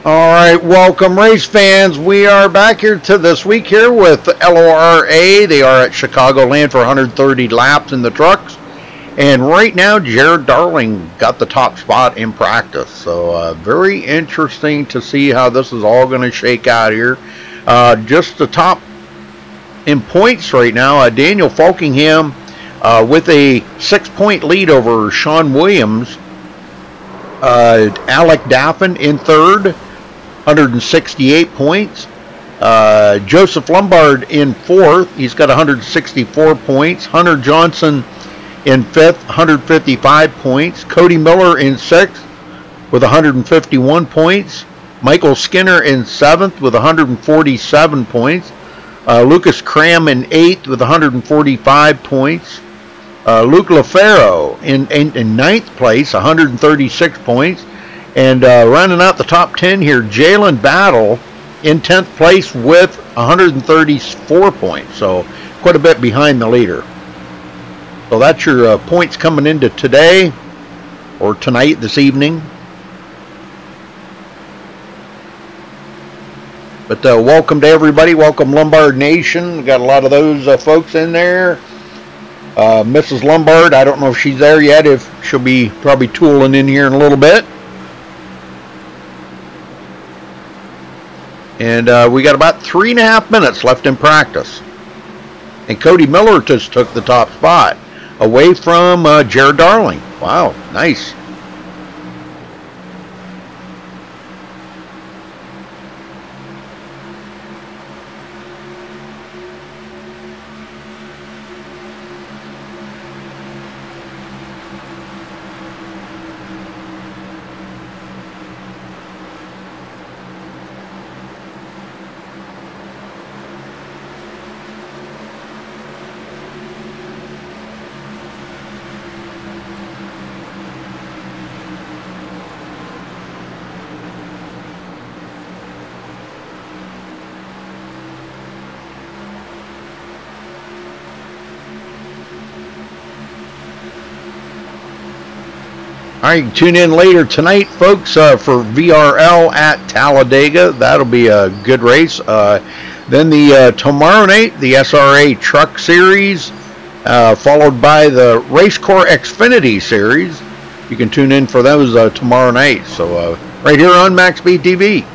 All right, welcome race fans. We are back here to this week here with LORA. They are at Chicagoland for 130 laps in the trucks. And right now, Jared Darling got the top spot in practice. So very interesting to see how this is all going to shake out here. Just the top in points right now, Daniel Falkingham with a 6-point lead over Sean Williams. Alec Daffin in third, 168 points. Joseph Lombard in fourth. He's got 164 points. Hunter Johnson in fifth, 155 points. Cody Miller in sixth with 151 points. Michael Skinner in seventh with 147 points. Lucas Cram in eighth with 145 points. Luke LaFaro in ninth place, 136 points. And rounding out the top 10 here, Jalen Battle in 10th place with 134 points. So quite a bit behind the leader. So that's your points coming into today or tonight, this evening. But welcome to everybody. Welcome Lombard Nation. We've got a lot of those folks in there. Mrs. Lombard, I don't know if she's there yet. If she'll be probably tooling in here in a little bit. And we got about 3.5 minutes left in practice. And Cody Miller just took the top spot away from Jared Darling. Wow, nice. All right, you can tune in later tonight, folks, for VRL at Talladega. That'll be a good race. Then tomorrow night, the SRA Truck Series, followed by the Racecore Xfinity Series. You can tune in for those tomorrow night. So right here on MaxSpeedTV.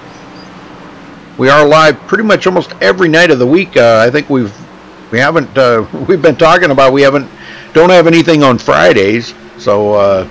We are live pretty much almost every night of the week. I think we've been talking about don't have anything on Fridays. So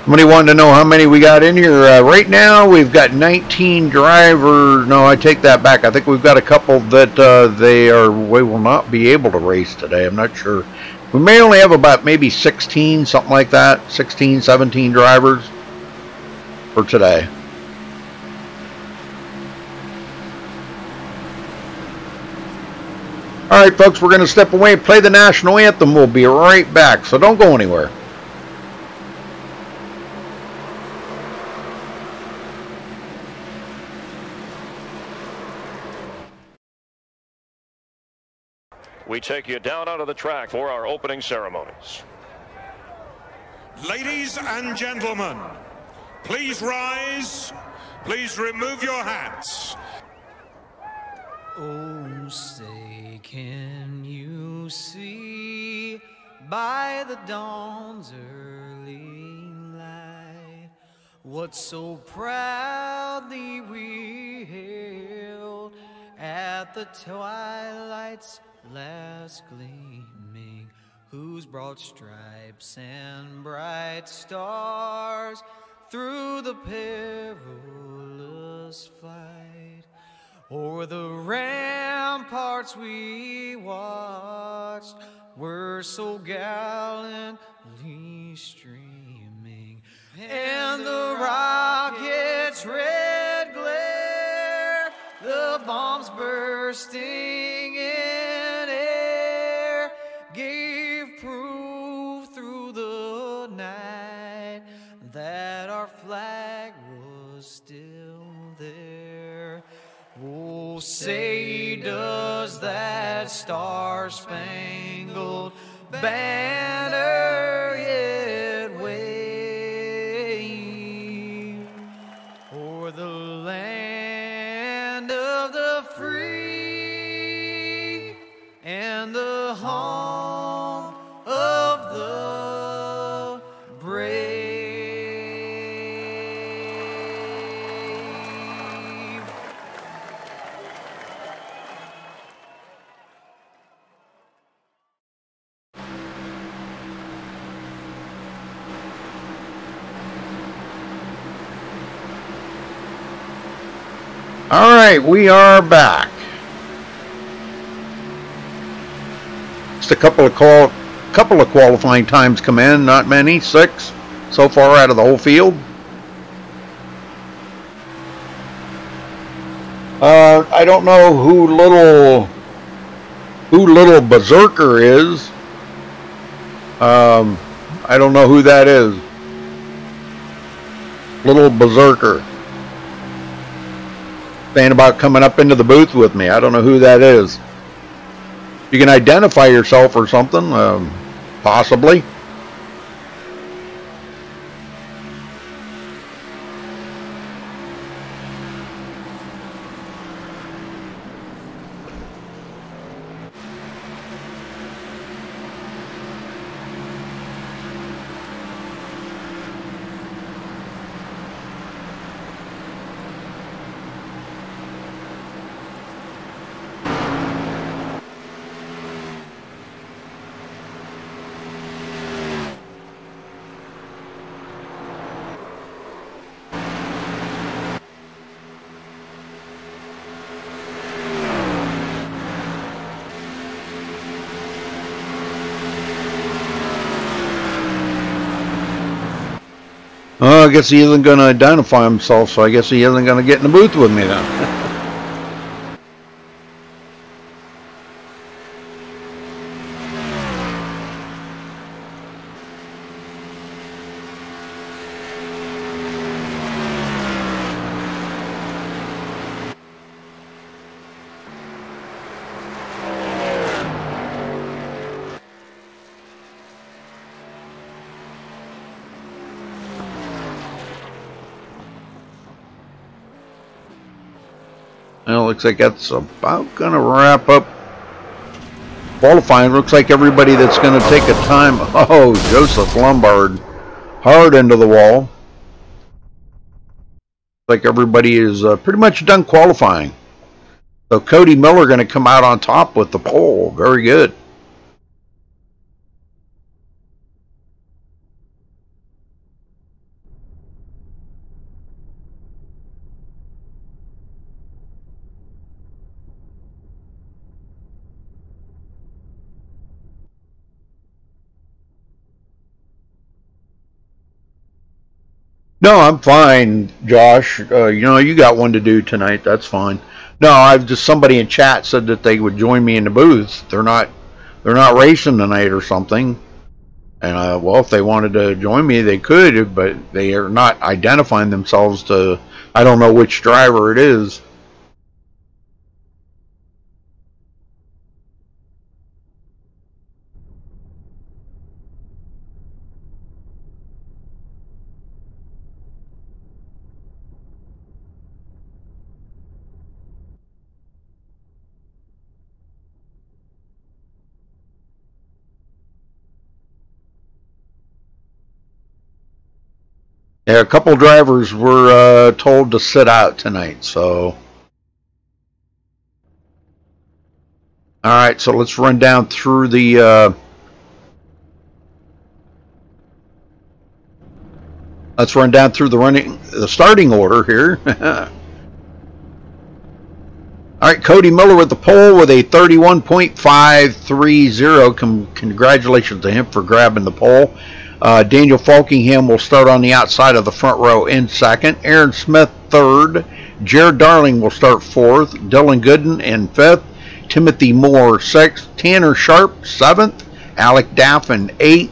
somebody wanted to know how many we got in here. Right now, we've got 19 drivers. No, I take that back. I think we've got a couple that we will not be able to race today. I'm not sure. We may only have about maybe 16, something like that. 16, 17 drivers for today. All right, folks, we're going to step away and play the national anthem. We'll be right back, so don't go anywhere. we take you down onto the track for our opening ceremonies. Ladies and gentlemen, please rise. Please remove your hats. Oh, say, can you see by the dawn's early light what so proudly we hailed at the twilight's last gleaming, whose broad stripes and bright stars through the perilous fight o'er the ramparts we watched were so gallantly streaming, and the rocket's red glare, the bombs bursting in air, gave proof through the night that our flag was still there. Oh, say, does that star-spangled banner yet wave o'er the land of the free and the home of the brave? All right, we are back. Just a couple of qualifying times come in, not many, 6 so far out of the whole field. I don't know who little berserker is. I don't know who that is. Little berserker. Saying about coming up into the booth with me. I don't know who that is. You can identify yourself or something, possibly. I guess he isn't going to identify himself, so I guess he isn't going to get in the booth with me then. Well, looks like that's about going to wrap up qualifying. Looks like everybody that's going to take a time. Oh, Joseph Lombard, hard into the wall. Like everybody is pretty much done qualifying. So Cody Miller going to come out on top with the pole. Very good. No, I'm fine, Josh. You know, you got one to do tonight. That's fine. No, I've just somebody in chat said that they would join me in the booth. They're not racing tonight or something. And well, if they wanted to join me, they could, but they are not identifying themselves to. I don't know which driver it is. Yeah, a couple drivers were told to sit out tonight, so. All right, so let's run down through the. Let's run down through the starting order here. All right, Cody Miller with the pole with a 31.530. Congratulations to him for grabbing the pole. Daniel Falkingham will start on the outside of the front row in second. Aaron Smith third. Jared Darling will start fourth. Dylan Gooden in fifth. Timothy Moore sixth. Tanner Sharp seventh. Alec Daffin eighth.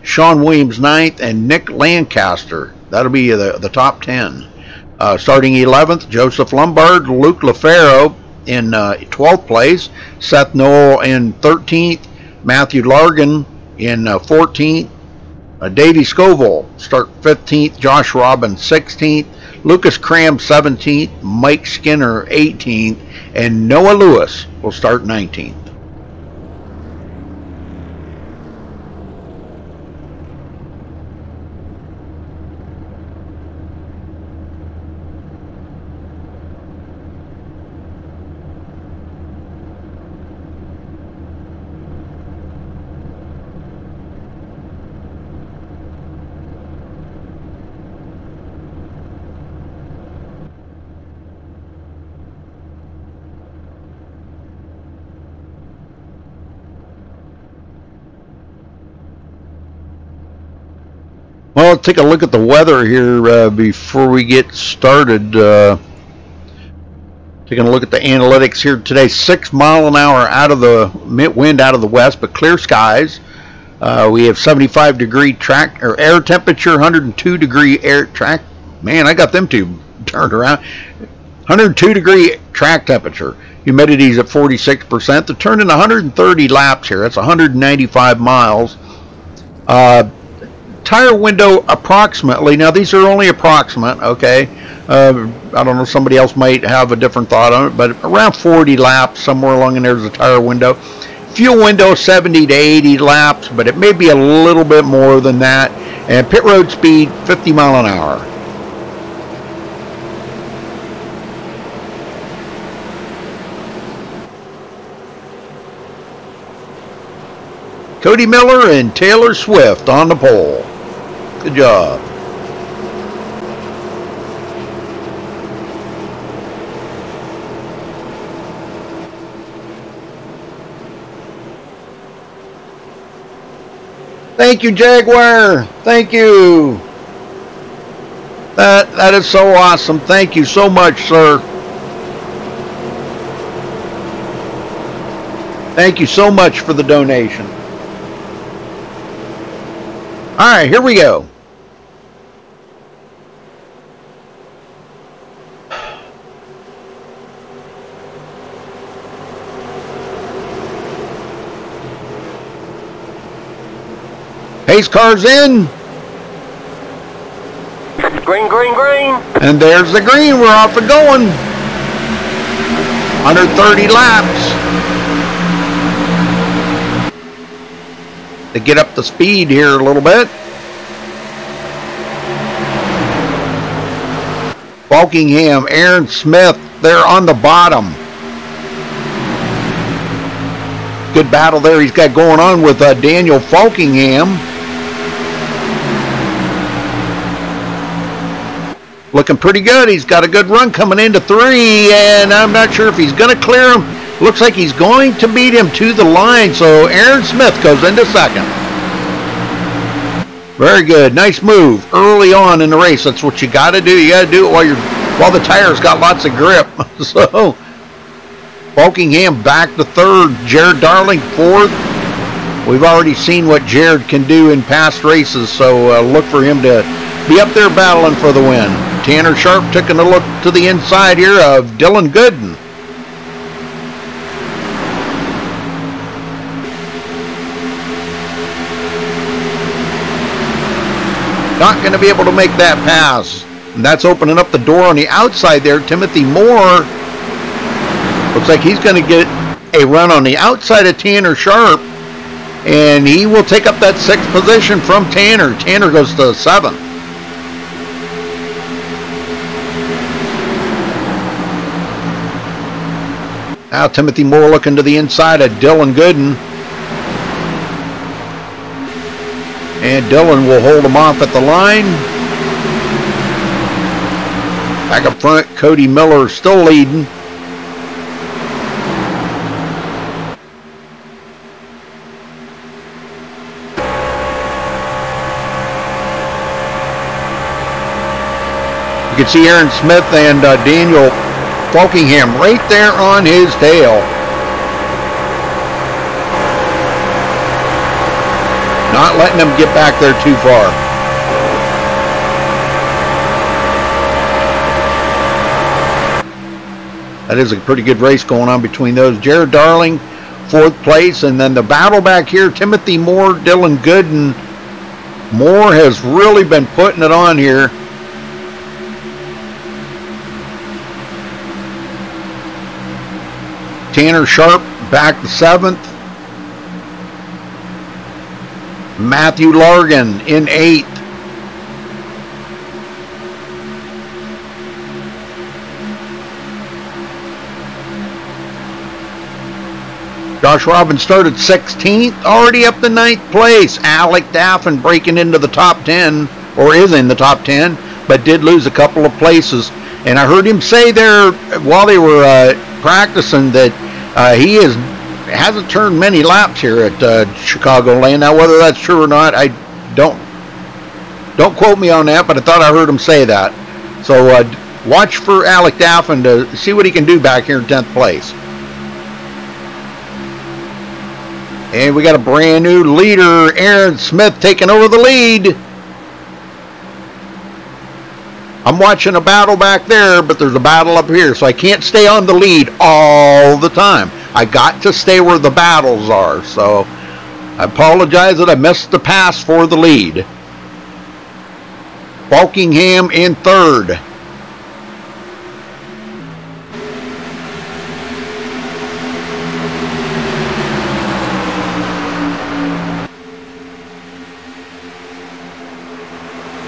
Sean Williams ninth. And Nick Lancaster. That'll be the top 10. Starting 11th, Joseph Lombard. Luke LaFaro in 12th place. Seth Noel in 13th. Matthew Largan in 14th. Davey Scoville start 15th. Josh Robbins 16th. Lucas Cram 17th. Mike Skinner 18th. And Noah Lewis will start 19th. Well, let's take a look at the weather here before we get started. Taking a look at the analytics here today. 6 mile an hour out of the wind out of the west, but clear skies. We have 75 degree air temperature, 102 degree air track. Man, I got them two turned around. 102 degree track temperature. Humidity's at 46%. They're turning 130 laps here. That's 195 miles. Tire window approximately. Now these are only approximate, okay. I don't know, somebody else might have a different thought on it, but around 40 laps, somewhere along in there's a tire window. Fuel window 70 to 80 laps, but it may be a little bit more than that. And pit road speed 50 mile an hour. Cody Miller and Taylor Swift on the pole. Good job. Thank you, Jaguar. Thank you. That is so awesome. Thank you so much, sir. Thank you so much for the donation. All right, here we go. Pace car's in. Green, green, green. And there's the green. We're off and going. 130 laps. To get up the speed here a little bit. Falkingham, Aaron Smith, they're on the bottom. Good battle there he's got going on with Daniel Falkingham. Looking pretty good. He's got a good run coming into 3, and I'm not sure if he's going to clear him. Looks like he's going to beat him to the line, so Aaron Smith goes into second. Very good. Nice move early on in the race. That's what you got to do. You got to do it while the tires got lots of grip. So Falkingham back to third. Jared Darling fourth. We've already seen what Jared can do in past races, so look for him to be up there battling for the win. Tanner Sharp taking a look to the inside here of Dylan Gooden. Not going to be able to make that pass. And that's opening up the door on the outside there. Timothy Moore looks like he's going to get a run on the outside of Tanner Sharp. And he will take up that 6th position from Tanner. Tanner goes to 7th. Now Timothy Moore looking to the inside of Dylan Gooden. And Dylan will hold him off at the line. Back up front, Cody Miller still leading. You can see Aaron Smith and Daniel Falkingham right there on his tail. Not letting them get back there too far. That is a pretty good race going on between those. Jared Darling, 4th place, and then the battle back here, Timothy Moore, Dylan Gooden. Moore has really been putting it on here. Tanner Sharp back to 7th. Matthew Largan in 8th. Josh Robbins started 16th, already up to 9th place. Alec Daffin breaking into the top 10, or is in the top 10, but did lose a couple of places. And I heard him say there while they were practicing that he hasn't turned many laps here at Chicagoland. Now, whether that's true or not, I don't quote me on that, but I thought I heard him say that. So watch for Alec Daffin to see what he can do back here in 10th place. And we got a brand new leader, Aaron Smith, taking over the lead. I'm watching a battle back there, but there's a battle up here, so I can't stay on the lead all the time. I got to stay where the battles are, so I apologize that I missed the pass for the lead. Falkingham in 3rd.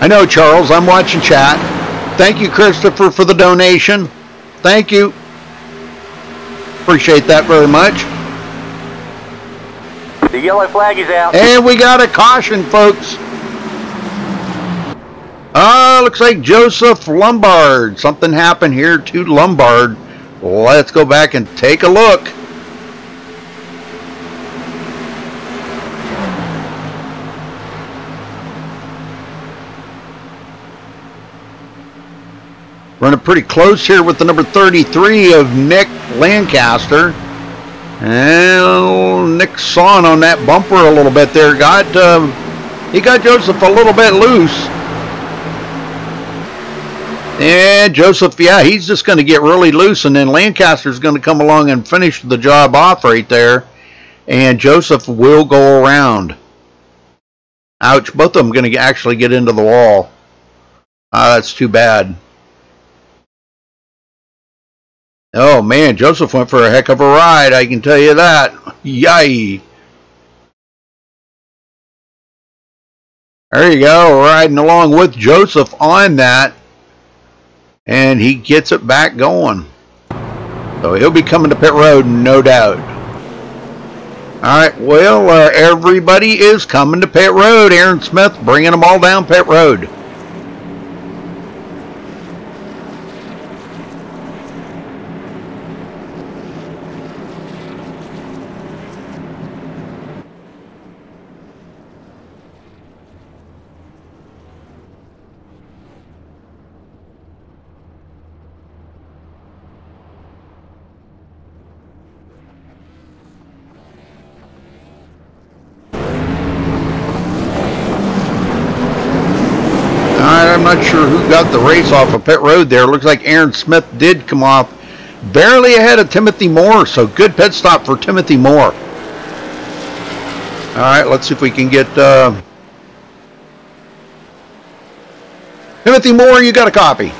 I know, Charles, I'm watching chat. Thank you, Christopher, for the donation. Thank you. Appreciate that very much. The yellow flag is out. And we got a caution, folks. Looks like Joseph Lombard. Something happened here to Lombard. Let's go back and take a look. Running pretty close here with the number 33 of Nick Lancaster. And Nick sawing on that bumper a little bit there. He got Joseph a little bit loose. And Joseph, yeah, he's just going to get really loose, and then Lancaster's going to come along and finish the job off right there. And Joseph will go around. Ouch, both of them going to actually get into the wall. That's too bad. Oh, man, Joseph went for a heck of a ride, I can tell you that. Yay. There you go, riding along with Joseph on that. And he gets it back going. So he'll be coming to pit road, no doubt. Alright, well, everybody is coming to pit road. Aaron Smith bringing them all down pit road. I'm not sure who got the race off of pit road there. Looks like Aaron Smith did come off barely ahead of Timothy Moore, so good pit stop for Timothy Moore. Alright, let's see if we can get Timothy Moore, you got a copy.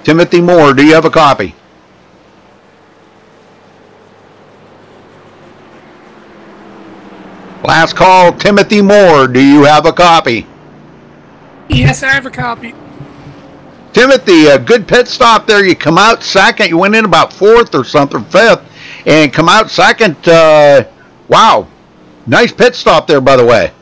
Timothy Moore, do you have a copy? Last call, Timothy Moore. Do you have a copy? Yes, I have a copy. Timothy, a good pit stop there. You come out second. You went in about fourth or something, fifth, and come out second. Wow. Nice pit stop there, by the way.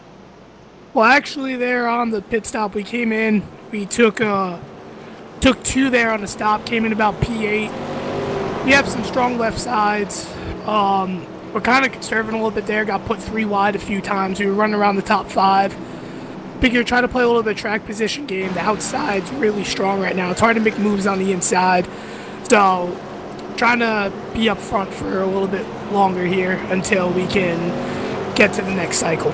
Well, actually, there on the pit stop, we came in. We took two there on the stop. Came in about P8. We have some strong left sides. We're kind of conserving a little bit there. Got put 3 wide a few times. We were running around the top 5. Figure try to play a little bit of track position game. The outside's really strong right now. It's hard to make moves on the inside. So trying to be up front for a little bit longer here until we can get to the next cycle.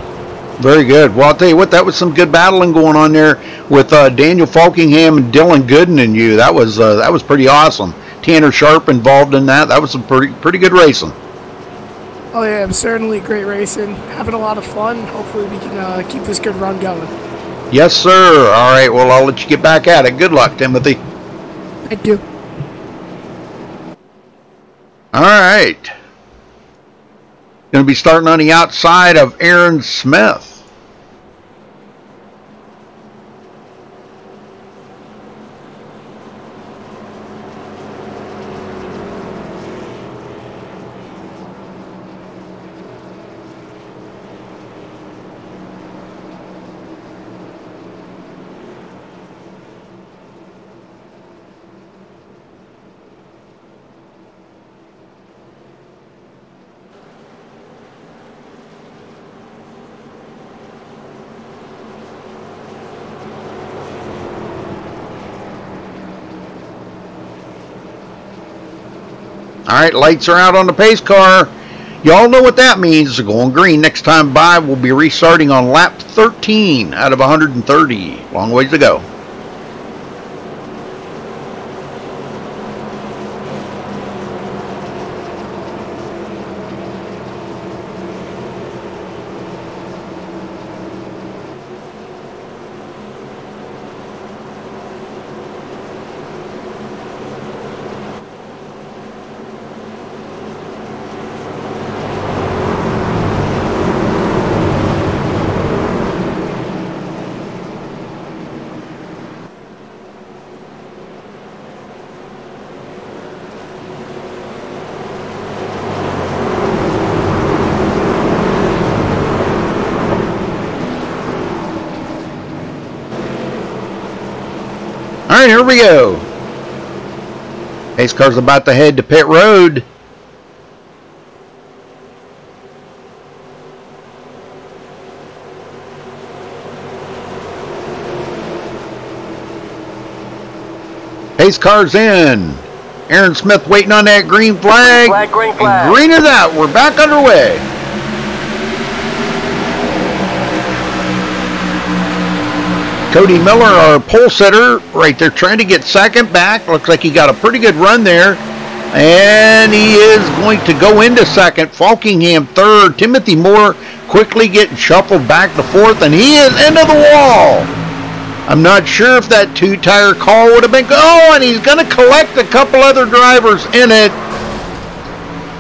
Very good. Well, I'll tell you what, that was some good battling going on there with Daniel Falkingham and Dylan Gooden and you. That was pretty awesome. Tanner Sharp involved in that. That was some pretty good racing. Oh yeah, it was certainly great racing. Having a lot of fun. Hopefully we can keep this good run going. Yes, sir. All right, well, I'll let you get back at it. Good luck, Timothy. Thank you. All right. Going to be starting on the outside of Aaron Smith. All right, lights are out on the pace car. Y'all know what that means. It's going green. Next time by, we'll be restarting on lap 13 out of 130. Long ways to go. All right, here we go. Pace car's about to head to pit road. Pace car's in. Aaron Smith waiting on that green flag. Green flag. And green is out. We're back underway. Cody Miller, our pole sitter, right there trying to get second back. Looks like he got a pretty good run there. And he is going to go into second. Falkingham third. Timothy Moore quickly getting shuffled back to fourth. And he is into the wall. I'm not sure if that two-tire call would have been... Oh, and he's going to collect a couple other drivers in it.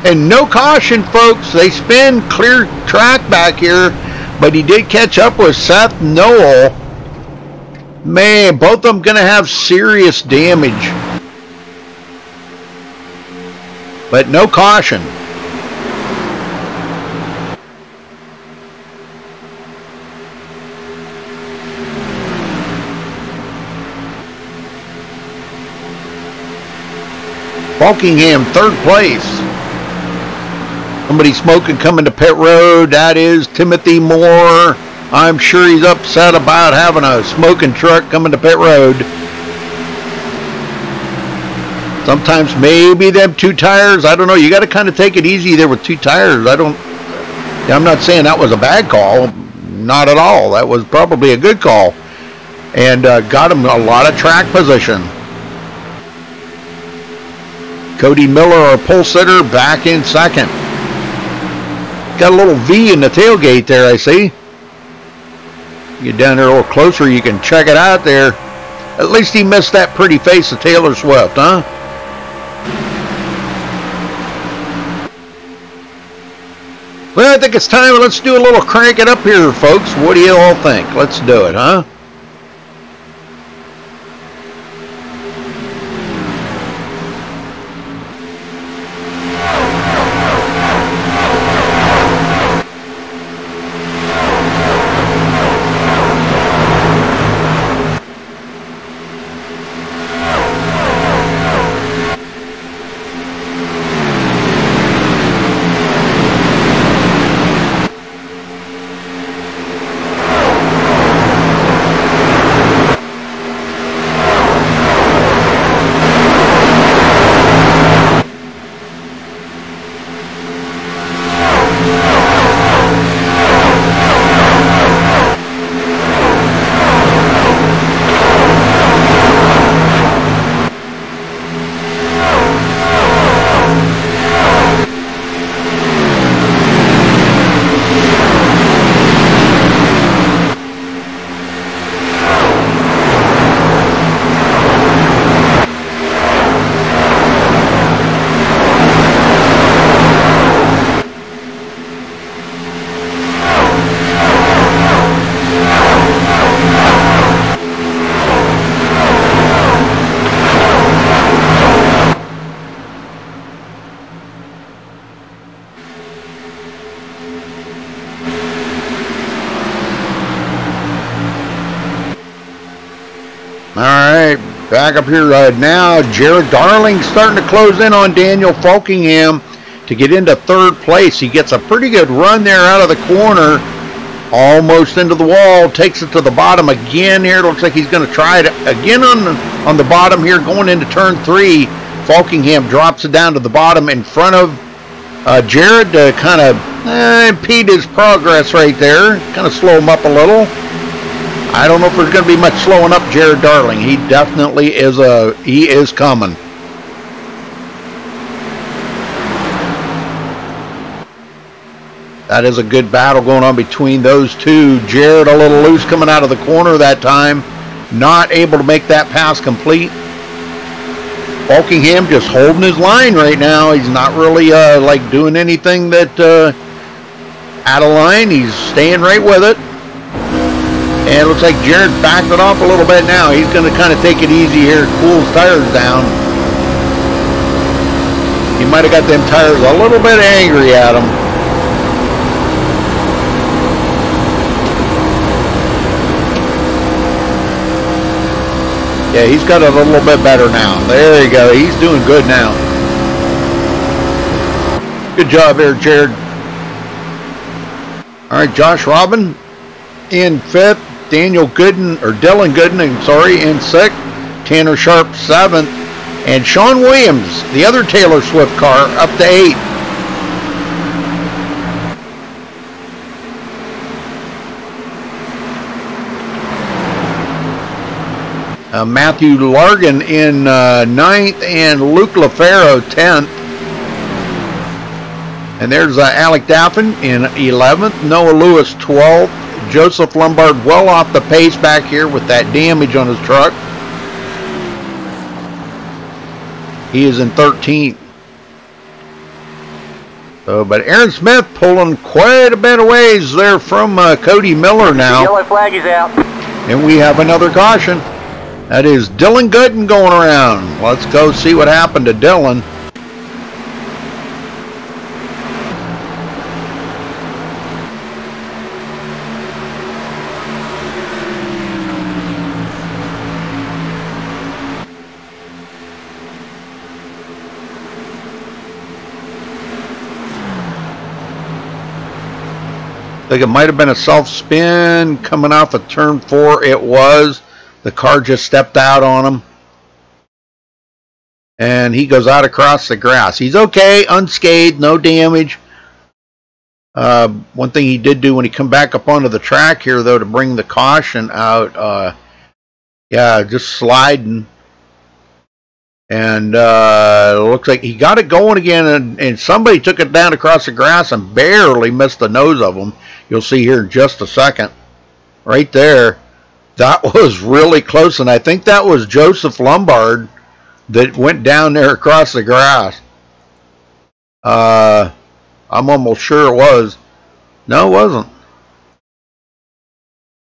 And no caution, folks. They spin clear track back here. But he did catch up with Seth Noel. Man, both of them going to have serious damage. But no caution. Falkingham, third place. Somebody smoking coming to pit road. That is Timothy Moore. I'm sure he's upset about having a smoking truck coming to pit road. Sometimes maybe them two tires, I don't know. You got to kind of take it easy there with two tires. I'm not saying that was a bad call. Not at all. That was probably a good call. And got him a lot of track position. Cody Miller, our pole sitter, back in second. Got a little V in the tailgate there, I see. Get down there a little closer, you can check it out there. At least he missed that pretty face of Taylor Swift, huh? Well, I think it's time. Let's do a little crank it up here, folks. What do you all think? Let's do it, huh? All right, back up here now. Jared Darling starting to close in on Daniel Folkingham to get into third place. He gets a pretty good run there out of the corner, almost into the wall, takes it to the bottom again here. Looks like he's going to try it again on the bottom here, going into turn 3. Folkingham drops it down to the bottom in front of Jared to kind of impede his progress right there, kind of slow him up a little. I don't know if there's going to be much slowing up Jared Darling. He definitely is he is coming. That is a good battle going on between those two. Jared a little loose coming out of the corner that time, not able to make that pass complete. Folkingham just holding his line right now. He's not really like doing anything that out of line. He's staying right with it. And it looks like Jared backed it off a little bit now. He's going to kind of take it easy here, cool his tires down. He might have got them tires a little bit angry at him. Yeah, he's got it a little bit better now. There you go. He's doing good now. Good job there, Jared. All right, Josh Robin in 5th. Dylan Gooden, I'm sorry, in 6th. Tanner Sharp 7th. And Sean Williams, the other Taylor Swift car, up to 8th. Matthew Largan in 9th and Luke LaFaro 10th. And there's Alec Daffin in 11th, Noah Lewis 12th, Joseph Lombard well off the pace back here with that damage on his truck. He is in 13th. But Aaron Smith pulling quite a bit of ways there from Cody Miller now. The yellow flag is out. And we have another caution. That is Dylan Gooden going around. Let's go see what happened to Dylan. I think it might have been a self-spin coming off of turn 4. It was. The car just stepped out on him. And he goes out across the grass. He's okay, unscathed, no damage. One thing he did do when he come back up onto the track here, though, to bring the caution out, yeah, just sliding. And it looks like he got it going again, and somebody took it down across the grass and barely missed the nose of him. You'll see here in just a second. Right there. That was really close, and I think that was Joseph Lombard that went down there across the grass. I'm almost sure it was. No, it wasn't.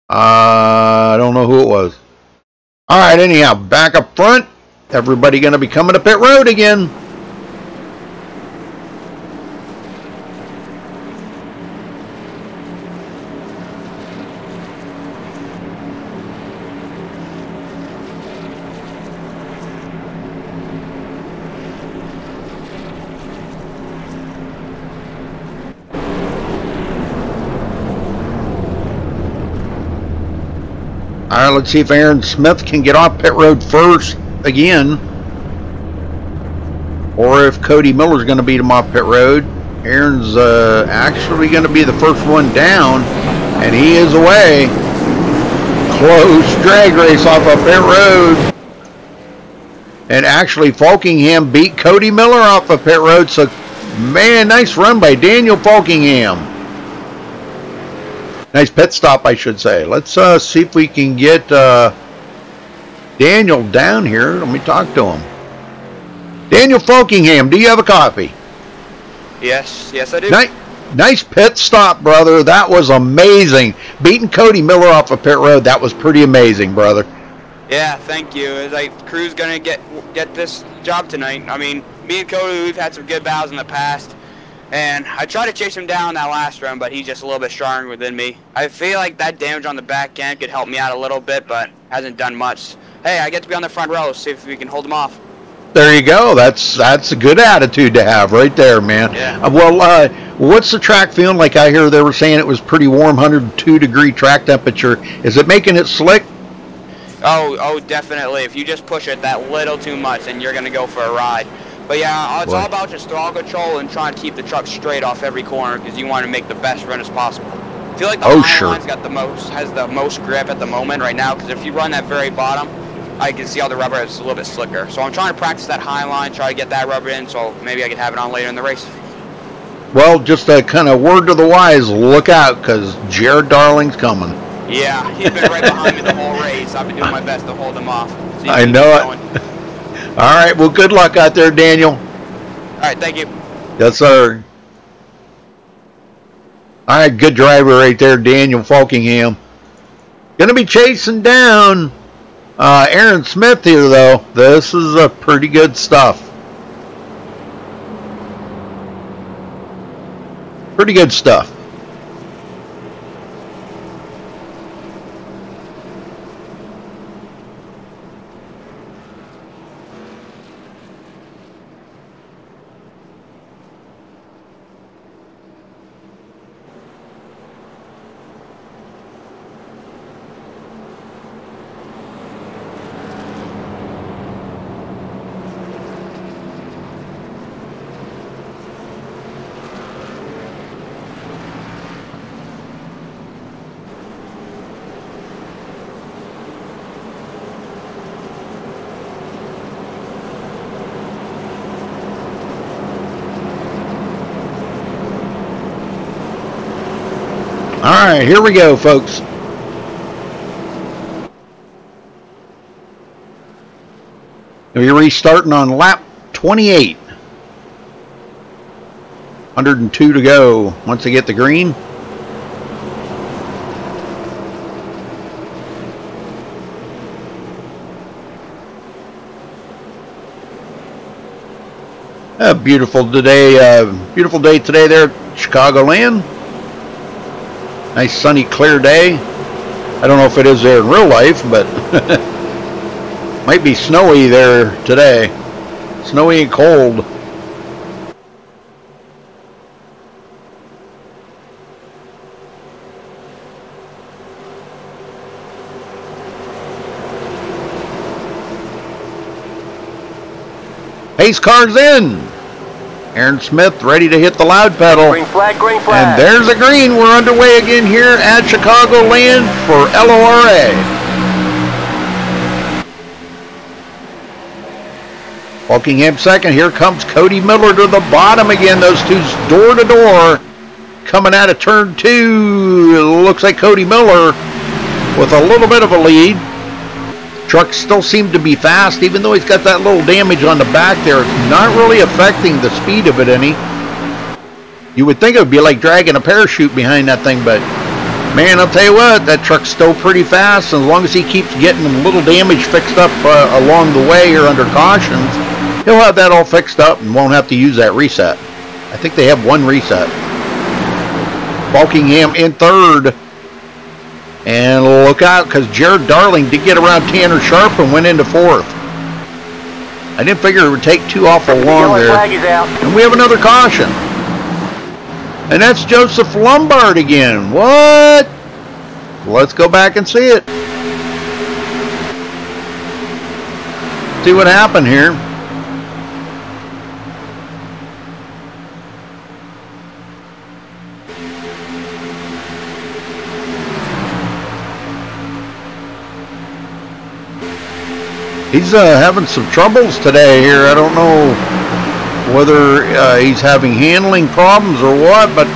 I don't know who it was. All right, anyhow, back up front. Everybody going to be coming to pit road again. All right, let's see if Aaron Smith can get off pit road first again, or if Cody Miller's going to beat him off pit road. Aaron's actually going to be the first one down, and he is away. Close drag race off of pit road. And actually, Folkingham beat Cody Miller off of pit road, so, man, nice run by Daniel Folkingham. Nice pit stop, I should say. Let's see if we can get Daniel down here. Let me talk to him. Daniel Folkingham, do you have a copy? Yes, I do. Nice pit stop, brother. That was amazing. Beating Cody Miller off of pit road, that was pretty amazing, brother. Yeah, thank you. Crew's gonna get this job tonight. I mean, me and Cody, we've had some good battles in the past. And I tried to chase him down that last run, but he's just a little bit stronger than me. I feel like that damage on the back end could help me out a little bit, but hasn't done much. Hey, I get to be on the front row, see if we can hold him off. There you go. That's a good attitude to have right there, man. Yeah. Well, what's the track feeling like? I hear they were saying it was pretty warm, 102-degree track temperature. Is it making it slick? Oh, definitely. If you just push it that little too much, then you're going to go for a ride. But yeah, it's all about just throttle control and trying to keep the truck straight off every corner because you want to make the best run as possible. I feel like the line's got has the most grip at the moment right now because if you run that very bottom, I can see all the rubber is a little bit slicker. So I'm trying to practice that high line, try to get that rubber in so maybe I can have it on later in the race. Well, just a kind of word to the wise, look out because Jared Darling's coming. Yeah, he's been right behind me the whole race. I've been doing my best to hold him off. So I know it. All right, well, good luck out there, Daniel. All right, thank you. Yes, sir. All right, good driver right there, Daniel Falkingham. Going to be chasing down Aaron Smith here, though. This is pretty good stuff. Pretty good stuff. All right, here we go, folks. We're restarting on lap 28. 102 to go once they get the green. Beautiful day today there at Chicagoland. Nice sunny clear day. I don't know if it is there in real life, but might be snowy there today. Snowy and cold. Pace car's in. Aaron Smith ready to hit the loud pedal. Green flag, green flag. And there's a green. We're underway again here at Chicagoland for LORA. Falkingham second. Here comes Cody Miller to the bottom again. Those two door to door. Coming out of turn 2. It looks like Cody Miller with a little bit of a lead. Truck still seemed to be fast, even though he's got that little damage on the back there. It's not really affecting the speed of it any. You would think it would be like dragging a parachute behind that thing, but man, I'll tell you what, that truck's still pretty fast. And as long as he keeps getting a little damage fixed up along the way or under cautions, he'll have that all fixed up and won't have to use that reset. I think they have one reset. Falkingham in third. And look out, because Jared Darling did get around Tanner Sharp and went into fourth. I didn't figure it would take too awful long there. And we have another caution. And that's Joseph Lombard again. What? Let's go back and see it. See what happened here. He's having some troubles today here. I don't know whether he's having handling problems or what, but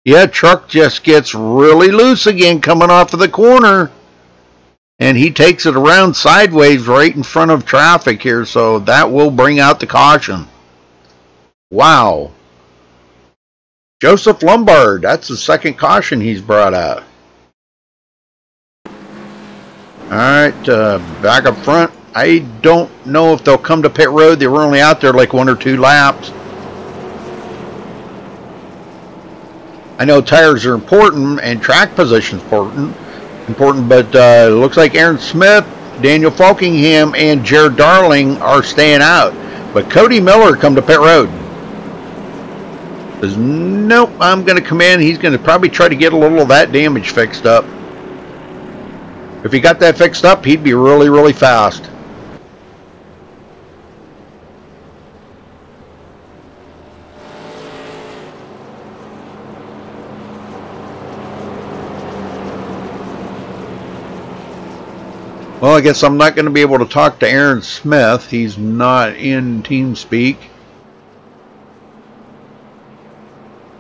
yeah, truck just gets really loose again coming off of the corner. And he takes it around sideways right in front of traffic here, so that will bring out the caution. Wow. Joseph Lombard, that's the second caution he's brought out. Alright, back up front. I don't know if they'll come to pit road. They were only out there like 1 or 2 laps. I know tires are important and track position is important, but it looks like Aaron Smith, Daniel Falkingham, and Jared Darling are staying out. But Cody Miller come to pit road. Says, nope, I'm going to come in. He's going to probably try to get a little of that damage fixed up. If he got that fixed up, he'd be really, really fast. Well, I guess I'm not going to be able to talk to Aaron Smith. He's not in TeamSpeak.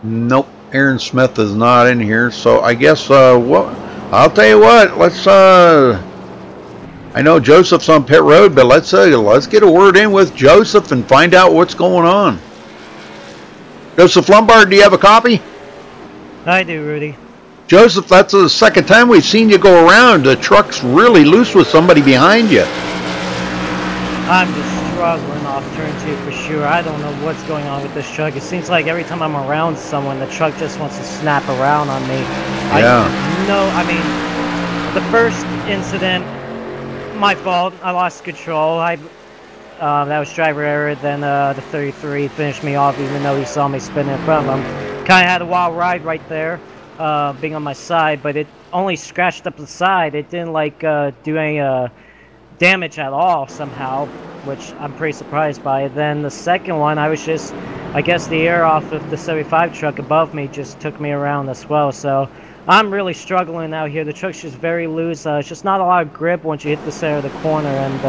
Nope, Aaron Smith is not in here. So I guess what I'll tell you what. Let's. I know Joseph's on pit road, but let's get a word in with Joseph and find out what's going on. Joseph Lombard, do you have a copy? I do, Rudy. Joseph, that's the second time we've seen you go around. The truck's really loose with somebody behind you. I'm just struggling off turn 2 for sure. I don't know what's going on with this truck. It seems like every time I'm around someone, the truck just wants to snap around on me. Yeah. I mean, the first incident, my fault. I lost control. That was driver error. Then the 33 finished me off, even though he saw me spinning in front of him. Kind of had a wild ride right there. Being on my side, but it only scratched up the side. It didn't like do any damage at all somehow, which I'm pretty surprised by. Then the second one, I guess the air off of the 75 truck above me just took me around as well. So I'm really struggling out here. The truck's just very loose. It's just not a lot of grip once you hit the center of the corner, and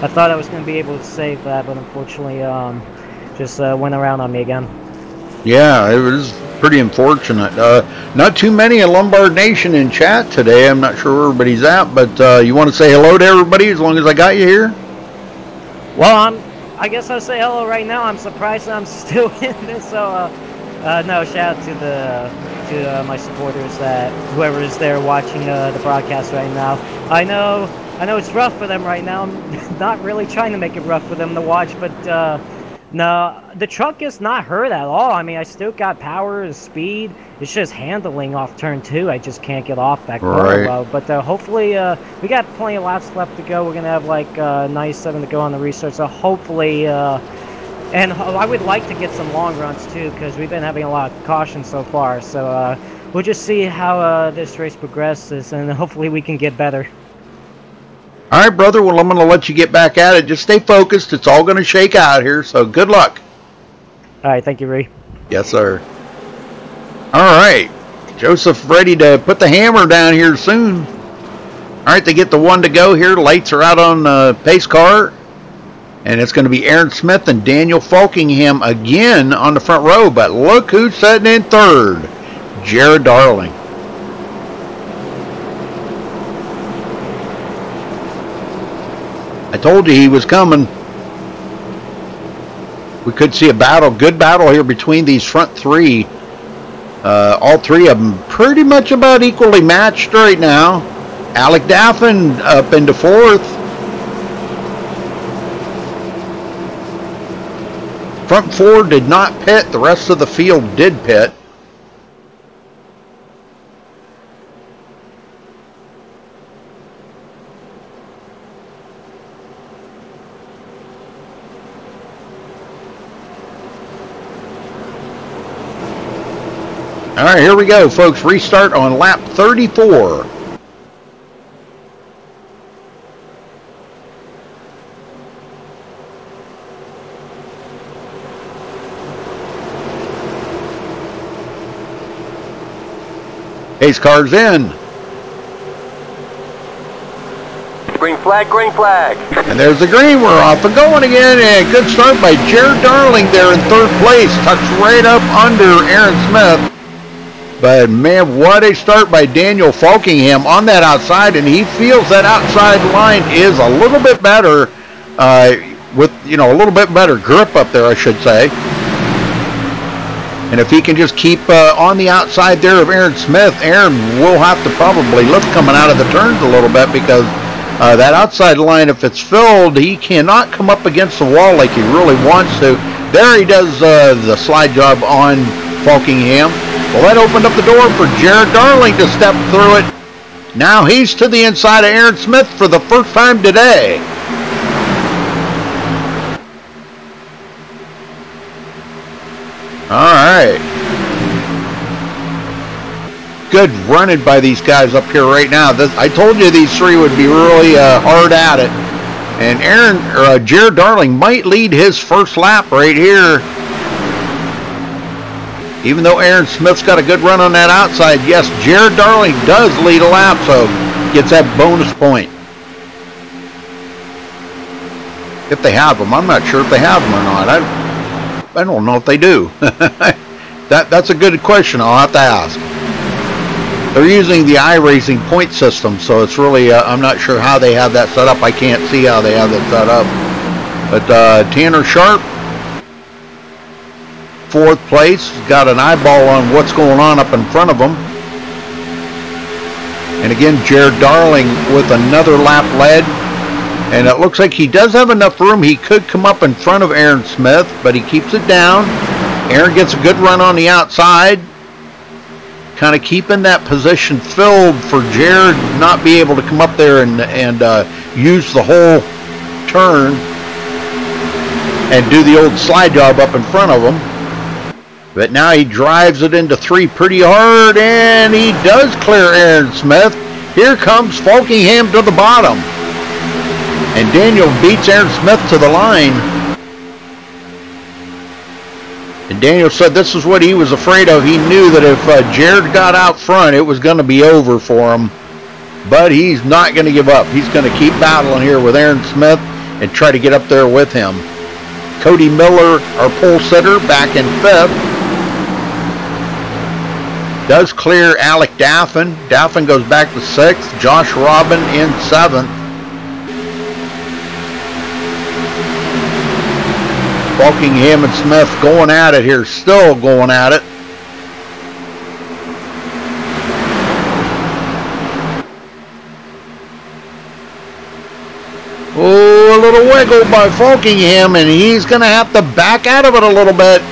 I thought I was going to be able to save that, but unfortunately just went around on me again. Yeah, it was pretty unfortunate. Not too many in Lombard Nation in chat today. I'm not sure where everybody's at, but you want to say hello to everybody as long as I got you here? Well, I guess I'll say hello right now. I'm surprised I'm still in this. So, no, shout out to my supporters, that whoever is there watching the broadcast right now. I know it's rough for them right now. I'm not really trying to make it rough for them to watch, but no, the truck is not hurt at all. I mean, I still got power and speed. It's just handling off turn 2. I just can't get off that corner well. But hopefully, we got plenty of laps left to go. We're going to have like 97 to go on the restart. So hopefully, and I would like to get some long runs too, because we've been having a lot of caution so far. So we'll just see how this race progresses, and hopefully we can get better. All right, brother. Well, I'm going to let you get back at it. Just stay focused. It's all going to shake out here, so good luck. All right. Thank you, Ray. Yes, sir. All right. Joseph ready to put the hammer down here soon. All right, they get the one to go here. Lights are out on the pace car. And it's going to be Aaron Smith and Daniel Falkingham again on the front row. But look who's sitting in third. Jared Darling. I told you he was coming. We could see a battle, good battle here between these front three. All three of them pretty much about equally matched right now. Alec Daffin up into fourth. Front four did not pit. The rest of the field did pit. All right, here we go, folks. Restart on lap 34. Pace car's in. Green flag, green flag. And there's the green. We're off and going again. And good start by Jared Darling there in third place. Tucks right up under Aaron Smith. But, man, what a start by Daniel Falkingham on that outside, and he feels that outside line is a little bit better, with, you know, a little bit better grip up there, I should say. And if he can just keep on the outside there of Aaron Smith, Aaron will have to probably lift coming out of the turns a little bit, because that outside line, if it's filled, he cannot come up against the wall like he really wants to. There he does the slide job on Falkingham. Well, that opened up the door for Jared Darling to step through it. Now he's to the inside of Aaron Smith for the first time today. All right. Good running by these guys up here right now. I told you these three would be really hard at it. And Jared Darling might lead his first lap right here. Even though Aaron Smith's got a good run on that outside, yes, Jared Darling does lead a lap, so gets that bonus point. If they have them. I'm not sure if they have them or not. I don't know if they do. That's a good question. I'll have to ask. They're using the iRacing point system, so it's really, I'm not sure how they have that set up. I can't see how they have that set up. But Tanner Sharp, 4th place, got an eyeball on what's going on up in front of him. And again, Jared Darling with another lap led. And it looks like he does have enough room. He could come up in front of Aaron Smith, but he keeps it down. Aaron gets a good run on the outside. Kind of keeping that position filled for Jared not be able to come up there and use the whole turn and do the old slide job up in front of him. But now he drives it into 3 pretty hard, and he does clear Aaron Smith. Here comes Falkingham to the bottom. And Daniel beats Aaron Smith to the line. And Daniel said this is what he was afraid of. He knew that if Jared got out front, it was going to be over for him. But he's not going to give up. He's going to keep battling here with Aaron Smith and try to get up there with him. Cody Miller, our pole sitter, back in 5th. Does clear Alec Daffin. Daffin goes back to 6th. Josh Robin in 7th. Falkingham and Smith going at it here, still going at it. Oh, a little wiggle by Falkingham, and he's going to have to back out of it a little bit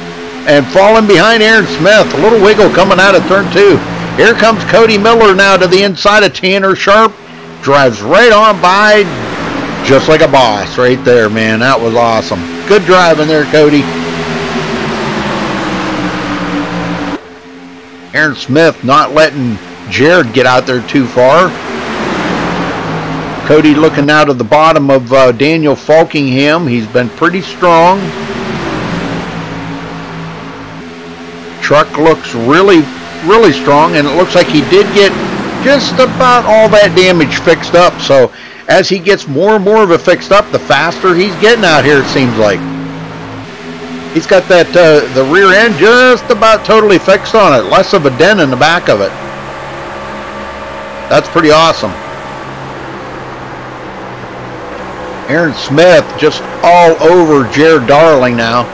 and falling behind Aaron Smith. A little wiggle coming out of turn 2. Here comes Cody Miller now to the inside of Tanner Sharp. Drives right on by just like a boss right there, man. That was awesome. Good driving there, Cody. Aaron Smith not letting Jared get out there too far. Cody looking out of the bottom of Daniel Falkingham. He's been pretty strong. Truck looks really, really strong, and it looks like he did get just about all that damage fixed up. So as he gets more and more of it fixed up, the faster he's getting out here, it seems like. He's got that the rear end just about totally fixed on it. Less of a dent in the back of it. That's pretty awesome. Aaron Smith just all over Jared Darling now.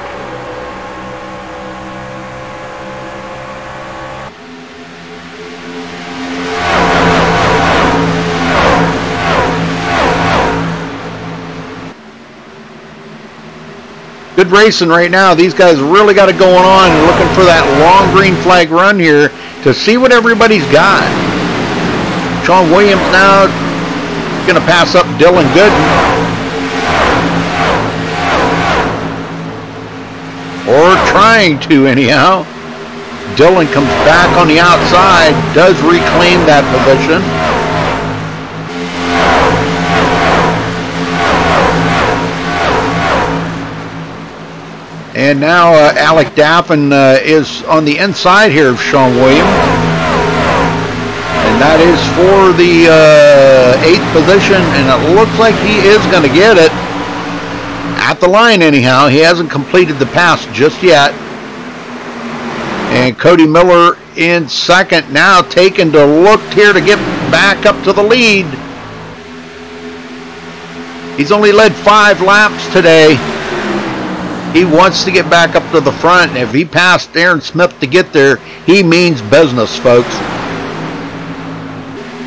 Good racing right now. These guys really got it going on, and looking for that long green flag run here to see what everybody's got. Sean Williams now going to pass up Dylan Gooden. Or trying to, anyhow. Dylan comes back on the outside, does reclaim that position. And now Alec Daffin is on the inside here of Sean Williams. And that is for the 8th position, and it looks like he is going to get it. At the line anyhow. He hasn't completed the pass just yet. And Cody Miller in 2nd, now taking to look here to get back up to the lead. He's only led 5 laps today. He wants to get back up to the front, and if he passed Aaron Smith to get there, he means business, folks.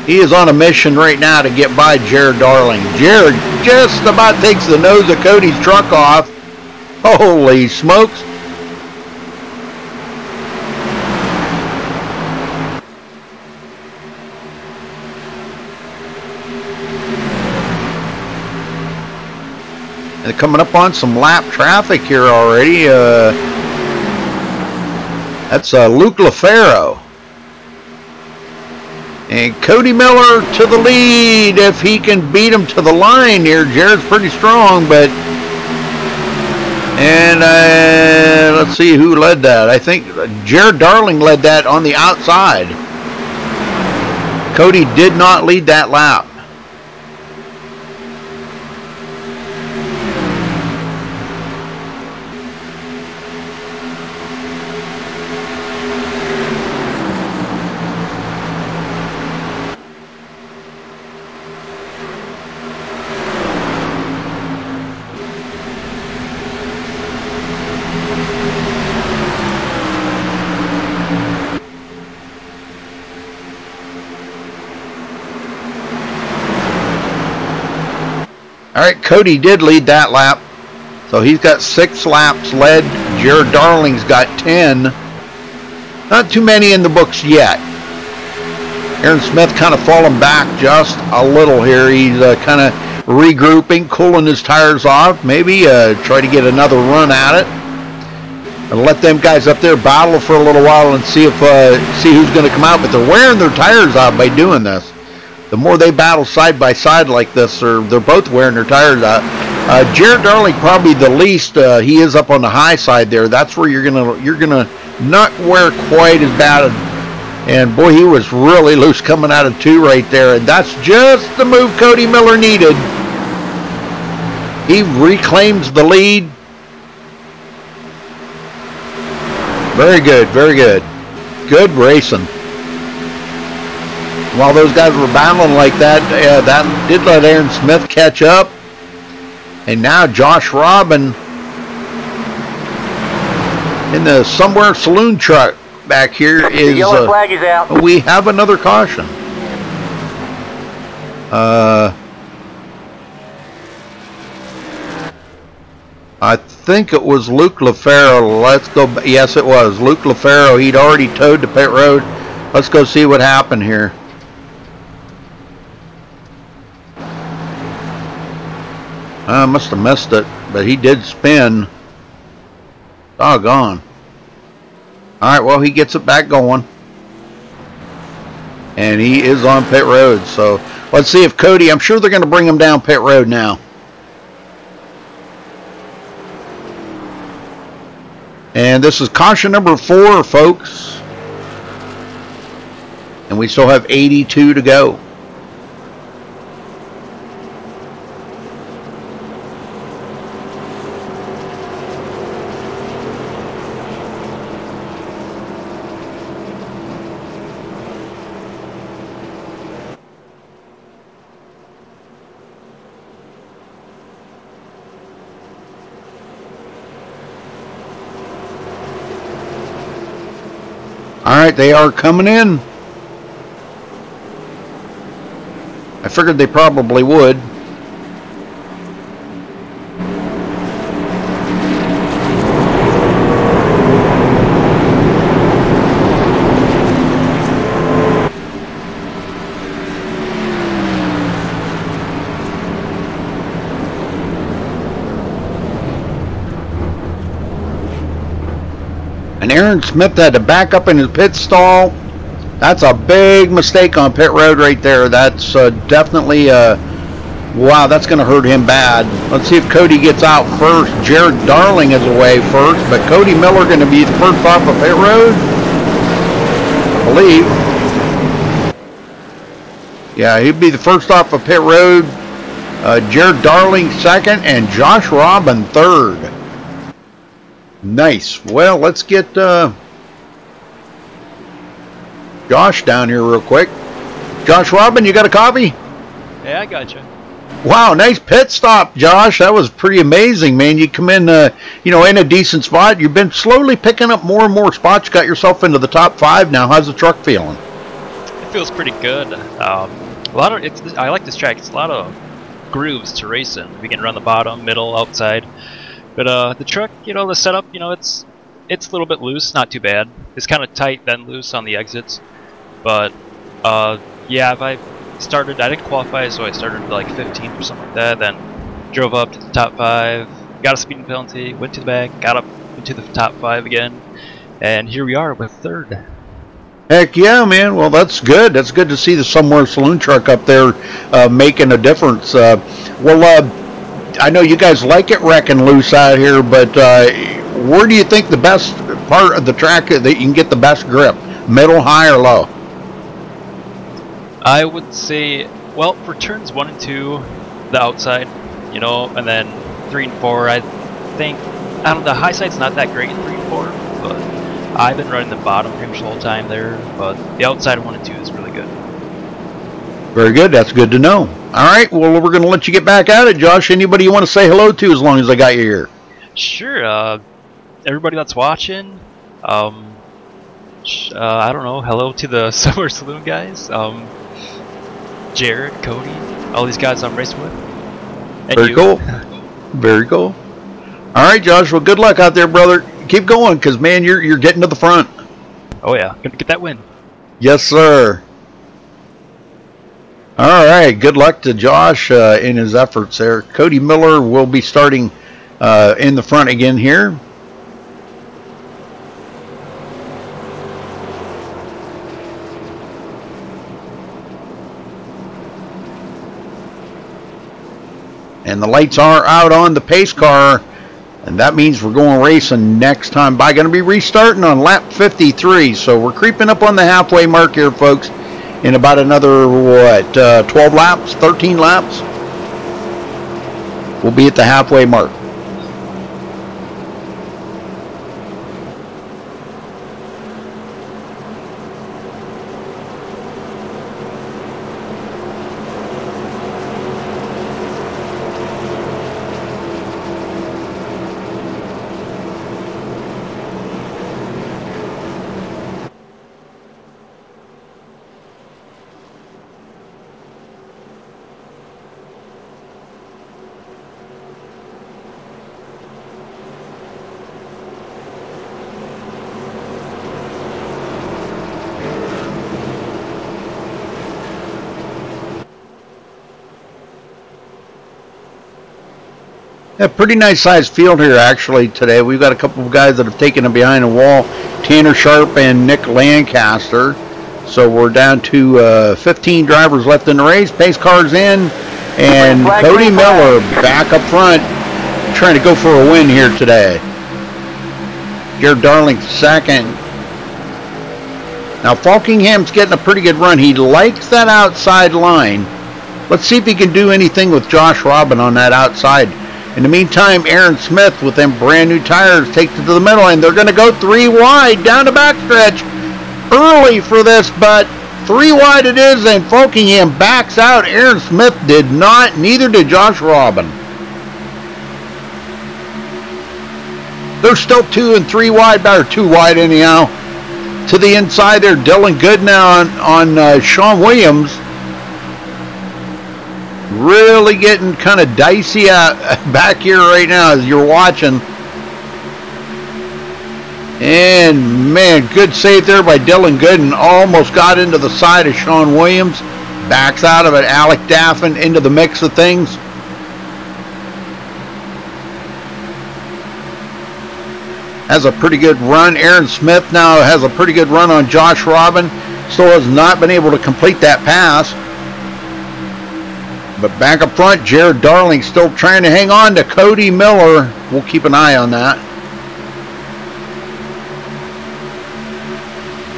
He is on a mission right now to get by Jared Darling. Jared just about takes the nose of Cody's truck off. Holy smokes. They're coming up on some lap traffic here already. That's Luke LaFaro. And Cody Miller to the lead. If he can beat him to the line here, Jared's pretty strong, but... And let's see who led that. I think Jared Darling led that on the outside. Cody did not lead that lap. Alright, Cody did lead that lap. So he's got 6 laps led. Jared Darling's got 10. Not too many in the books yet. Aaron Smith kind of falling back just a little here. He's kind of regrouping, cooling his tires off. Maybe try to get another run at it. And let them guys up there battle for a little while and see if see who's going to come out. But they're wearing their tires out by doing this. The more they battle side by side like this, they're both wearing their tires out. Jared Darling probably the least. He is up on the high side there. That's where you're gonna not wear quite as bad. And boy, he was really loose coming out of 2 right there. And that's just the move Cody Miller needed. He reclaims the lead. Very good, very good. Good racing. While those guys were battling like that, that did let Aaron Smith catch up. And now Josh Robin in the somewhere saloon truck back here is... The yellow flag is out. We have another caution. I think it was Luke LaFaro. Let's go. Yes, it was Luke LaFaro. He'd already towed the pit road. Let's go see what happened here. I must have missed it, but he did spin. Doggone. Alright, well, he gets it back going. And he is on pit road. So let's see if Cody, I'm sure they're going to bring him down pit road now. And this is caution number 4, folks. And we still have 82 to go. Alright, they are coming in. I figured they probably would. And Aaron Smith had to back up in his pit stall. That's a big mistake on pit road right there. That's definitely, wow, that's going to hurt him bad. Let's see if Cody gets out first. Jared Darling is away first, but Cody Miller going to be the first off of pit road, I believe. Yeah, he'd be the first off of pit road. Jared Darling second, and Josh Robin third. Nice. Well, let's get Josh down here real quick. Josh Robin, you got a copy? Yeah, I got you. Wow, nice pit stop, Josh. That was pretty amazing, man. You come in, you know, in a decent spot. You've been slowly picking up more and more spots. You got yourself into the top 5 now. How's the truck feeling? It feels pretty good. A lot of I like this track. It's a lot of grooves to race in. We can run the bottom, middle, outside. But the truck, you know, the setup, you know, it's a little bit loose, not too bad. It's kind of tight, then loose on the exits. But yeah, if I didn't qualify, so I started like 15th or something like that. Then drove up to the top 5, got a speeding penalty, went to the back, got up into the top 5 again, and here we are with 3rd. Heck yeah, man. Well, that's good. That's good to see the Somewhere Saloon truck up there making a difference. I know you guys like it wrecking loose out here, but where do you think the best part of the track that you can get the best grip? Middle, high, or low? I would say, well, for turns 1 and 2, the outside, you know, and then 3 and 4, I think, I don't know, the high side's not that great in 3 and 4, but I've been running the bottom pretty much the whole time there, but the outside 1 and 2 is really good. Very good. That's good to know. All right. Well, we're going to let you get back at it, Josh. Anybody you want to say hello to as long as I got you here? Sure. Everybody that's watching, I don't know, hello to the Summer Saloon guys, Jared, Cody, all these guys I'm racing with. And Very you. cool. Very cool. All right, Josh. Well, good luck out there, brother. Keep going, because, man, you're getting to the front. Oh, yeah. Gonna get that win. Yes, sir. All right. Good luck to Josh in his efforts there. Cody Miller will be starting in the front again here. And the lights are out on the pace car, and that means we're going racing next time by. Going to be restarting on lap 53, so we're creeping up on the halfway mark here, folks, in about another, 12 laps, 13 laps? We'll be at the halfway mark. A pretty nice sized field here actually today. We've got a couple of guys that have taken it behind the wall. Tanner Sharp and Nick Lancaster. So we're down to 15 drivers left in the race. Pace car's in. And Cody Miller back up front trying to go for a win here today. Jared Darling second. Now Falkingham's getting a pretty good run. He likes that outside line. Let's see if he can do anything with Josh Robin on that outside. In the meantime, Aaron Smith with them brand new tires takes it to the middle, and they're going to go 3 wide down the backstretch. Early for this, but 3 wide it is, and Falkingham backs out. Aaron Smith did not, neither did Josh Robin. They're still 2 and 3 wide, or 2 wide anyhow. To the inside there, Dylan Good now on Sean Williams. Really getting kind of dicey back here right now as you're watching. And man, good save there by Dylan Gooden. Almost got into the side of Sean Williams. Backs out of it. Alec Daffin into the mix of things. Has a pretty good run. Aaron Smith now has a pretty good run on Josh Robin. Still has not been able to complete that pass. But back up front, Jared Darling still trying to hang on to Cody Miller. We'll keep an eye on that.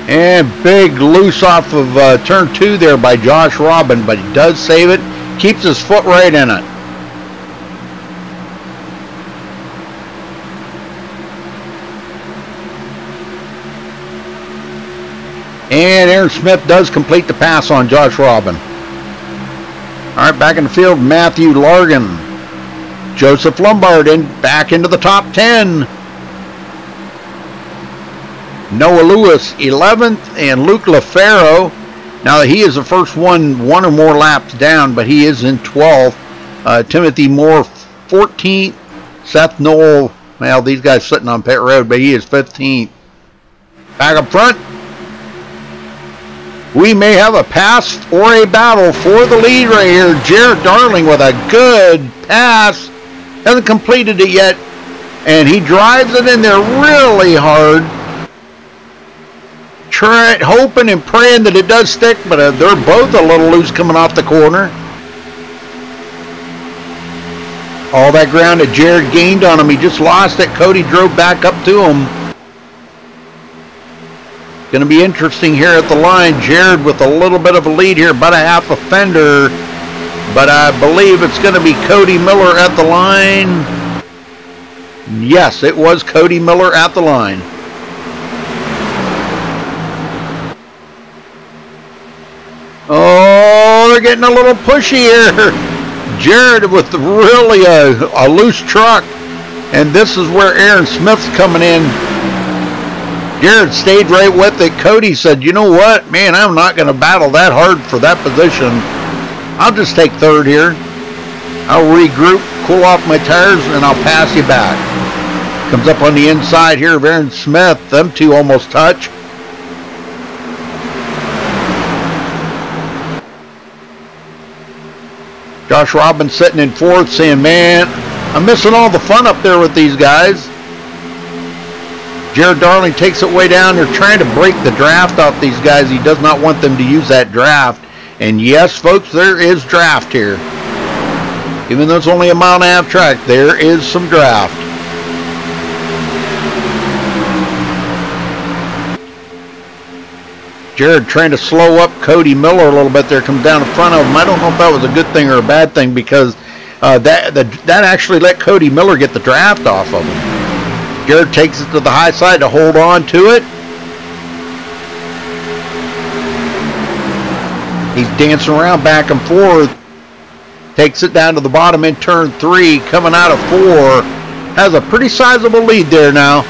And big loose off of turn 2 there by Josh Robin, but he does save it. Keeps his foot right in it. And Aaron Smith does complete the pass on Josh Robin. All right, back in the field, Matthew Largan. Joseph Lombard back into the top 10. Noah Lewis, 11th, and Luke LaFaro. Now, he is the first one or more laps down, but he is in 12th. Timothy Moore, 14th. Seth Knoll, well, these guys sitting on pit road, but he is 15th. Back up front, We may have a pass or a battle for the lead right here. Jared Darling with a good pass. Hasn't completed it yet. And he drives it in there really hard. Hoping and praying that it does stick, but they're both a little loose coming off the corner. All that ground that Jared gained on him, he just lost it. Cody drove back up to him. Going to be interesting here at the line. Jared with a little bit of a lead here, about a half a fender. But I believe it's going to be Cody Miller at the line. Yes, it was Cody Miller at the line. Oh, they're getting a little pushy here. Jared with really a loose truck. And this is where Aaron Smith's coming in. Jared stayed right with it. Cody said, you know what? Man, I'm not going to battle that hard for that position. I'll just take third here. I'll regroup, cool off my tires, and I'll pass you back. Comes up on the inside here of Aaron Smith. Them two almost touch. Josh Robbins sitting in fourth saying, man, I'm missing all the fun up there with these guys. Jared Darling takes it way down. They're trying to break the draft off these guys. He does not want them to use that draft. And yes, folks, there is draft here. Even though it's only a 1.5 mile track, there is some draft. Jared trying to slow up Cody Miller a little bit there, comes down in front of him. I don't know if that was a good thing or a bad thing, because that actually let Cody Miller get the draft off of him. Jared takes it to the high side to hold on to it. He's dancing around back and forth. Takes it down to the bottom in turn 3, coming out of 4. Has a pretty sizable lead there now.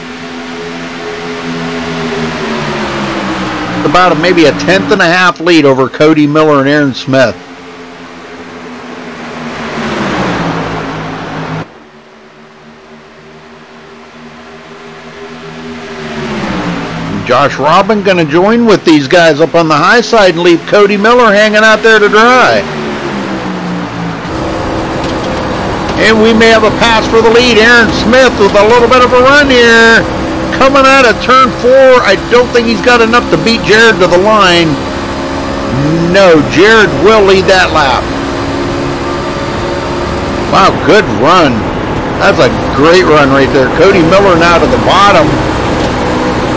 About maybe a 1/10.5 lead over Cody Miller and Aaron Smith. Josh Robin going to join with these guys up on the high side and leave Cody Miller hanging out there to dry. And we may have a pass for the lead. Aaron Smith with a little bit of a run here. Coming out of turn 4. I don't think he's got enough to beat Jared to the line. No, Jared will lead that lap. Wow, good run. That's a great run right there. Cody Miller now to the bottom.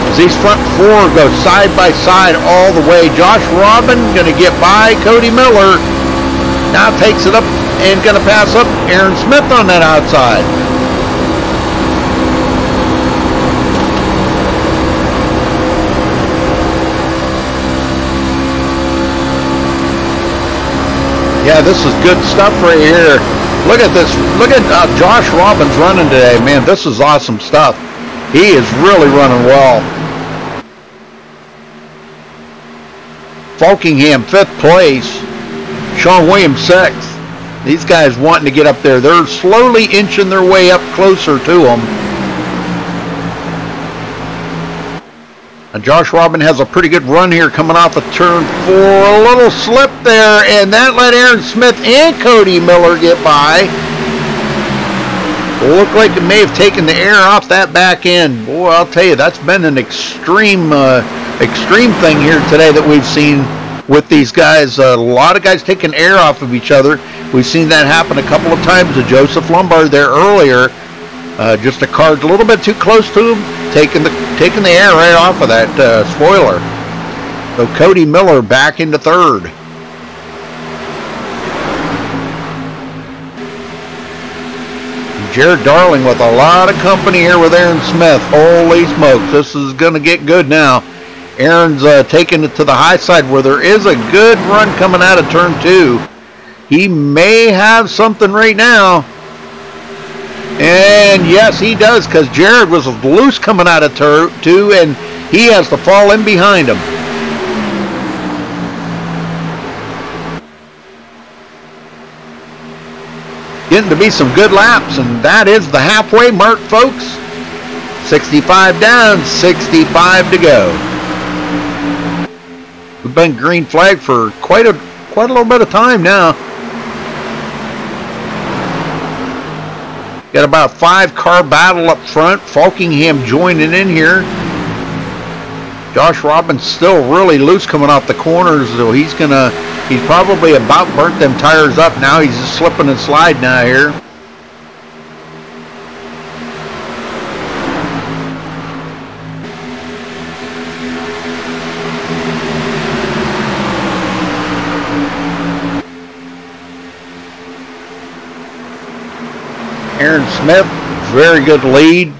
As these front 4 go side by side all the way. Josh Robin going to get by Cody Miller. Now takes it up and going to pass up Aaron Smith on that outside. Yeah, this is good stuff right here. Look at this. Look at Josh Robbins running today. Man, this is awesome stuff. He is really running well. Falkingham, 5th place. Sean Williams, 6th. These guys wanting to get up there. They're slowly inching their way up closer to them. And Josh Robin has a pretty good run here coming off of turn 4. A little slip there, and that let Aaron Smith and Cody Miller get by. It looked like it may have taken the air off that back end. Boy, I'll tell you, that's been an extreme thing here today that we've seen with these guys. A lot of guys taking air off of each other. We've seen that happen a couple of times to Joseph Lombard there earlier. Just a car a little bit too close to him, taking the air right off of that spoiler. So Cody Miller back into 3rd. Jared Darling with a lot of company here with Aaron Smith. Holy smokes, this is going to get good now. Aaron's taking it to the high side where there is a good run coming out of turn 2. He may have something right now. And yes, he does, because Jared was loose coming out of turn 2, and he has to fall in behind him. Getting to be some good laps, and that is the halfway mark, folks. 65 down, 65 to go. We've been green flag for quite a little bit of time now. Got about 5-car battle up front. Falkingham joining in here. Josh Robbins still really loose coming off the corners, so he's probably about burnt them tires up now. He's just slipping and sliding out here. Aaron Smith, very good lead.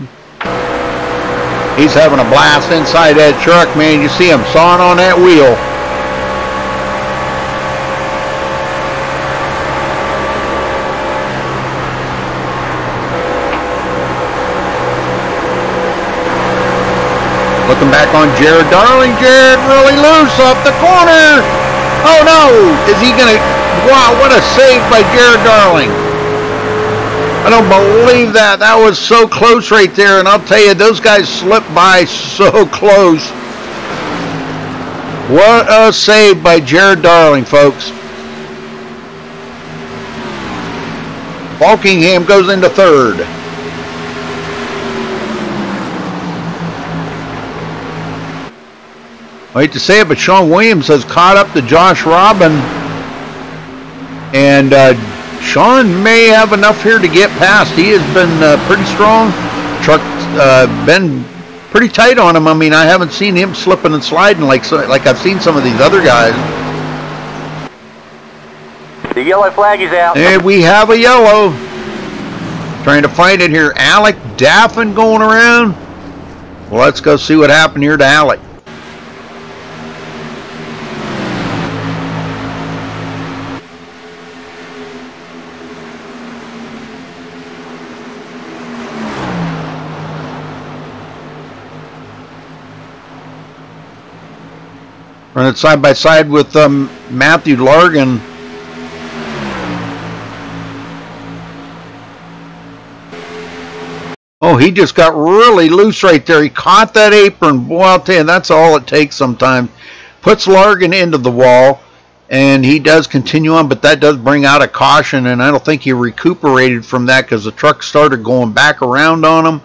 He's having a blast inside that truck, man. You see him sawing on that wheel. Looking back on Jared Darling. Jared really loose off the corner. Oh no! Is he gonna... Wow, what a save by Jared Darling. I don't believe that. That was so close right there, and I'll tell you, those guys slipped by so close. What a save by Jared Darling, folks. Falkingham goes into third. I hate to say it, but Sean Williams has caught up to Josh Robin, and Sean may have enough here to get past. He has been pretty strong. Truck's been pretty tight on him. I mean, I haven't seen him slipping and sliding like I've seen some of these other guys. The yellow flag is out. And we have a yellow. Trying to find it here. Alec Daffin going around. Well, let's go see what happened here to Alec. Running side by side with Matthew Largan. Oh, he just got really loose right there. He caught that apron. Boy, I'll tell you, that's all it takes sometimes. Puts Largan into the wall, and he does continue on, but that does bring out a caution, and I don't think he recuperated from that because the truck started going back around on him,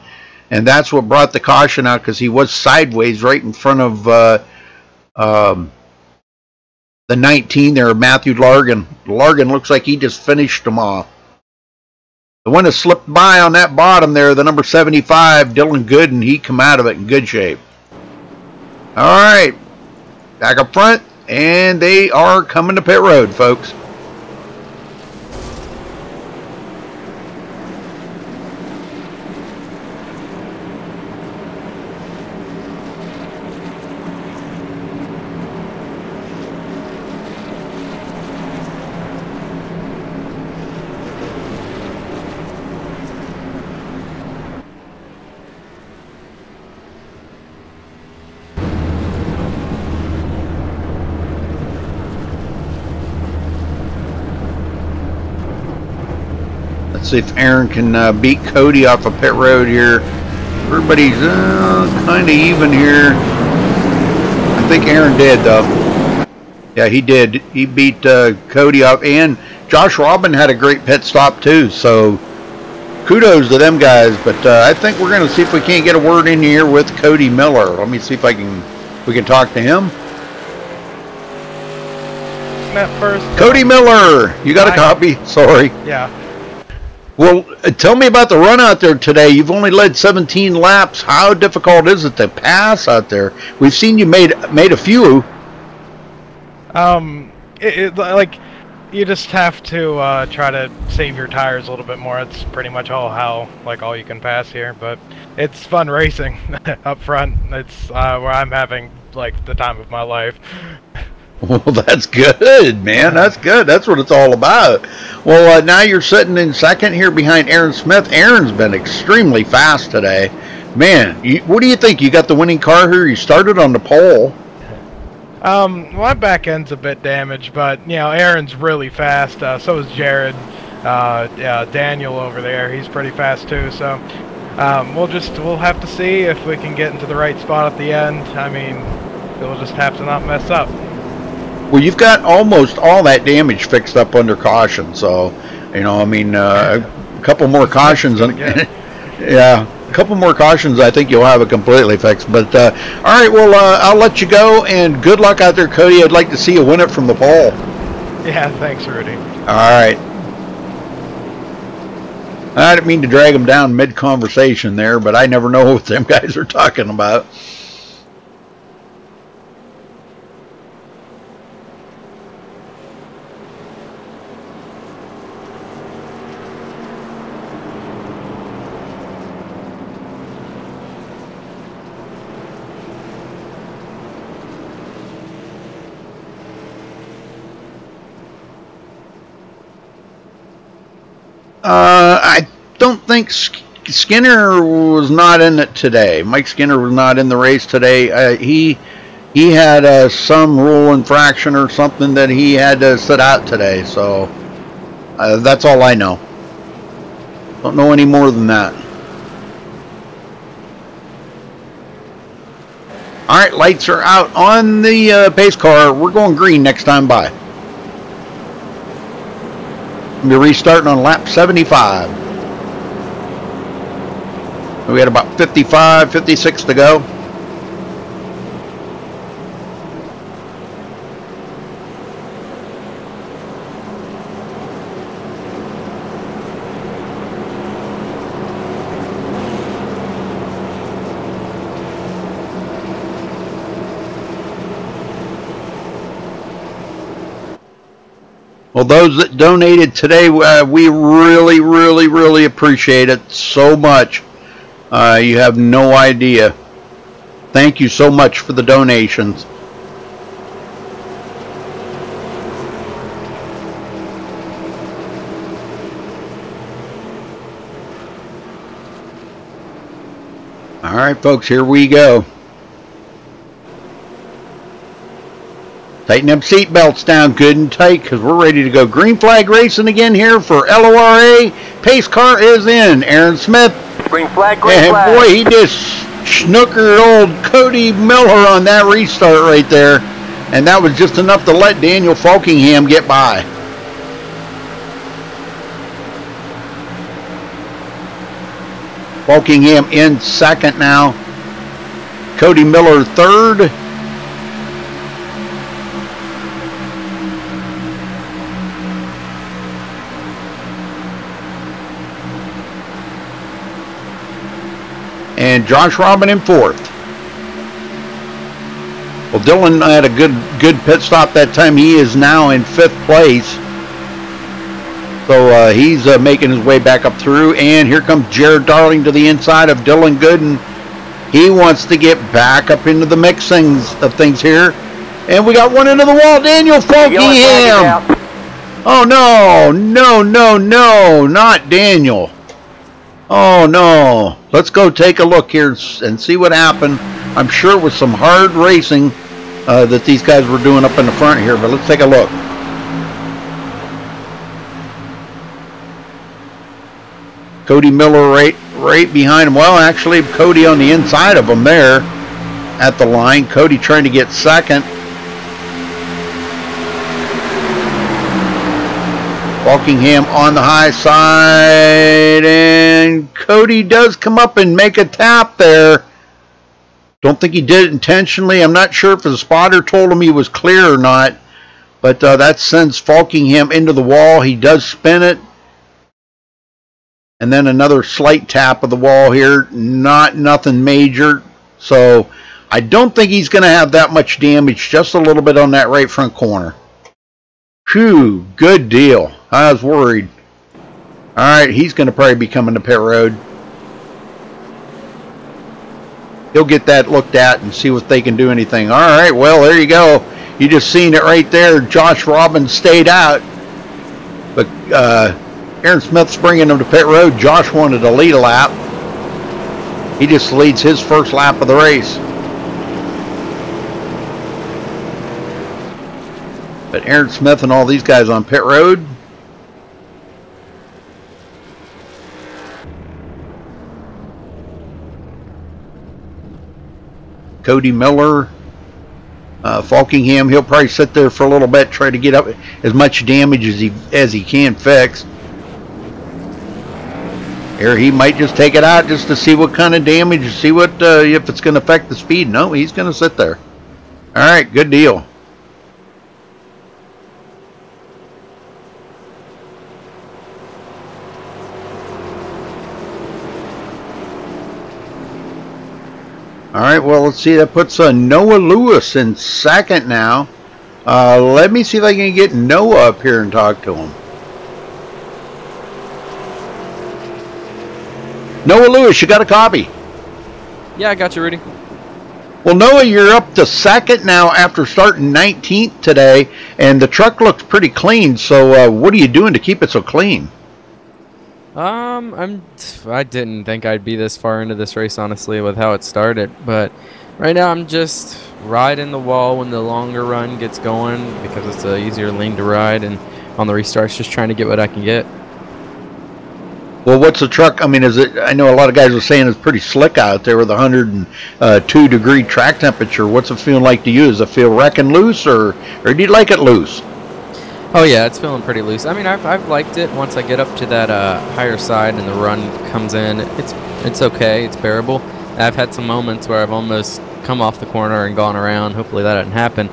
and that's what brought the caution out because he was sideways right in front of the 19 there, Matthew Largan. Largan looks like he just finished him off. The one that slipped by on that bottom there, the number 75, Dylan Gooden, he come out of it in good shape. All right, back up front, and they are coming to pit road, folks. Let's see if Aaron can beat Cody off of pit road here. Everybody's kind of even here. I think Aaron did, though. Yeah, he did. He beat Cody off, and Josh Robin had a great pit stop too. So kudos to them guys. But I think we're going to see if we can't get a word in here with Cody Miller. Let me see if we can talk to him. First, Cody Miller, you got a copy? Sorry. Yeah. Well, tell me about the run out there today. You've only led 17 laps. How difficult is it to pass out there? We've seen you made a few. Like, you just have to try to save your tires a little bit more. It's pretty much all you can pass here. But it's fun racing up front. It's where I'm having like the time of my life. Well, that's good, man. That's good. That's what it's all about. Well, now you're sitting in second here behind Aaron Smith. Aaron's been extremely fast today. Man, what do you think? You got the winning car here. You started on the pole. My back end's a bit damaged, but, you know, Aaron's really fast. So is Jared. Daniel over there. He's pretty fast, too. So we'll have to see if we can get into the right spot at the end. I mean, we'll just have to not mess up. Well, you've got almost all that damage fixed up under caution, so, you know, I mean, a couple more cautions, and yeah, a couple more cautions, I think you'll have it completely fixed. But, all right, well, I'll let you go, and good luck out there, Cody. I'd like to see you win it from the pole. Yeah, thanks, Rudy. All right. I didn't mean to drag them down mid-conversation there, but I never know what them guys are talking about. I don't think Skinner was not in it today. Mike Skinner was not in the race today. He had some rule infraction or something that he had to sit out today. So that's all I know. Don't know any more than that. All right, lights are out on the pace car. We're going green next time by. We're restarting on lap 75. We had about 55, 56 to go. Well, those that donated today, we really, really, really appreciate it so much. You have no idea. Thank you so much for the donations. All right, folks, here we go. Tighten them seat belts down good and tight because we're ready to go. Green flag racing again here for LORA. Pace car is in. Aaron Smith. Green flag, green and flag. Boy, he just snookered old Cody Miller on that restart right there. And that was just enough to let Daniel Falkingham get by. Falkingham in second now. Cody Miller third. And Josh Robin in fourth. Well, Dylan had a good pit stop that time. He is now in fifth place. So he's making his way back up through. And here comes Jared Darling to the inside of Dylan Gooden. He wants to get back up into the mixing of things here. And we got one into the wall. Daniel Falkingham. Oh, no. No, no, no. Not Daniel. Oh, no. Let's go take a look here and see what happened. I'm sure it was some hard racing that these guys were doing up in the front here, but let's take a look. Cody Miller right behind him. Well, actually, Cody on the inside of him there at the line. Cody trying to get second. Falkingham on the high side, and Cody does come up and make a tap there. Don't think he did it intentionally. I'm not sure if the spotter told him he was clear or not, but that sends Falkingham into the wall. He does spin it. And then another slight tap of the wall here. Nothing major. So I don't think he's going to have that much damage. Just a little bit on that right front corner. Phew, good deal. I was worried. Alright, he's going to probably be coming to pit road. He'll get that looked at and see if they can do anything. Alright, well, there you go. You just seen it right there. Josh Robbins stayed out. But Aaron Smith's bringing him to pit road. Josh wanted to lead a lap. He just leads his first lap of the race. But Aaron Smith and all these guys on pit road. Cody Miller Falkingham, he'll probably sit there for a little bit, try to get up as much damage as he can fix. Here he might just take it out just to see what kind of damage, see what if it's going to affect the speed. No, he's going to sit there. All right, good deal. All right, well, let's see. That puts Noah Lewis in second now. Let me see if I can get Noah up here and talk to him. Noah Lewis, you got a copy? Yeah, I got you, Rudy. Well, Noah, you're up to second now after starting 19th today, and the truck looks pretty clean. So what are you doing to keep it so clean? I didn't think I'd be this far into this race, honestly, with how it started. But right now, I'm just riding the wall when the longer run gets going because it's an easier lane to ride, and on the restarts, just trying to get what I can get. Well, what's the truck? I mean, is it? I know a lot of guys are saying it's pretty slick out there with 102-degree track temperature. What's it feeling like to you? Does it feel wrecking loose, or do you like it loose? Oh yeah, it's feeling pretty loose. I mean, I've liked it once I get up to that higher side and the run comes in. It's okay. It's bearable. I've had some moments where I've almost come off the corner and gone around. Hopefully that didn't happen.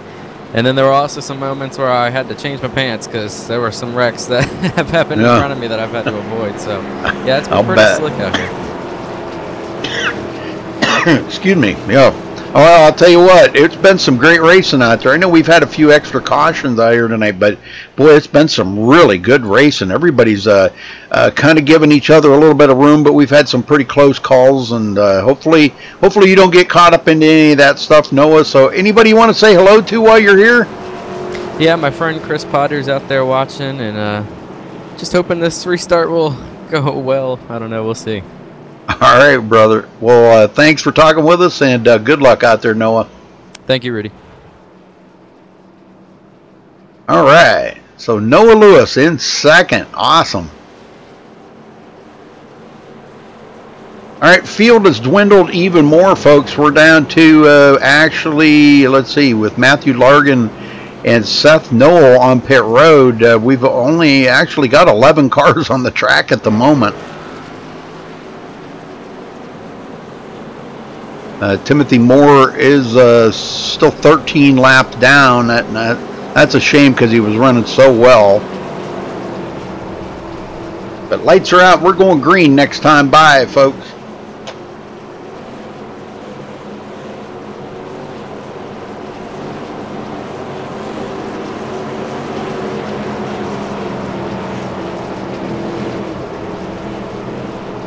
And then there were also some moments where I had to change my pants because there were some wrecks that have happened in front of me that I've had to avoid. So yeah, it's been pretty slick out here. Excuse me. Yeah. Well, I'll tell you what, it's been some great racing out there. I know we've had a few extra cautions out here tonight, but boy, it's been some really good racing. Everybody's kind of giving each other a little bit of room, but we've had some pretty close calls, and hopefully you don't get caught up into any of that stuff, Noah. So anybody you want to say hello to while you're here? Yeah, my friend Chris Potter's out there watching, and just hoping this restart will go well. I don't know, we'll see. All right, brother. Well, thanks for talking with us, and good luck out there, Noah. Thank you, Rudy. All right. So Noah Lewis in second. Awesome. All right, field has dwindled even more, folks. We're down to actually, let's see, with Matthew Largan and Seth Noel on pit road, we've only actually got 11 cars on the track at the moment. Timothy Moore is still 13 laps down. That's a shame because he was running so well. But lights are out. We're going green next time by, folks.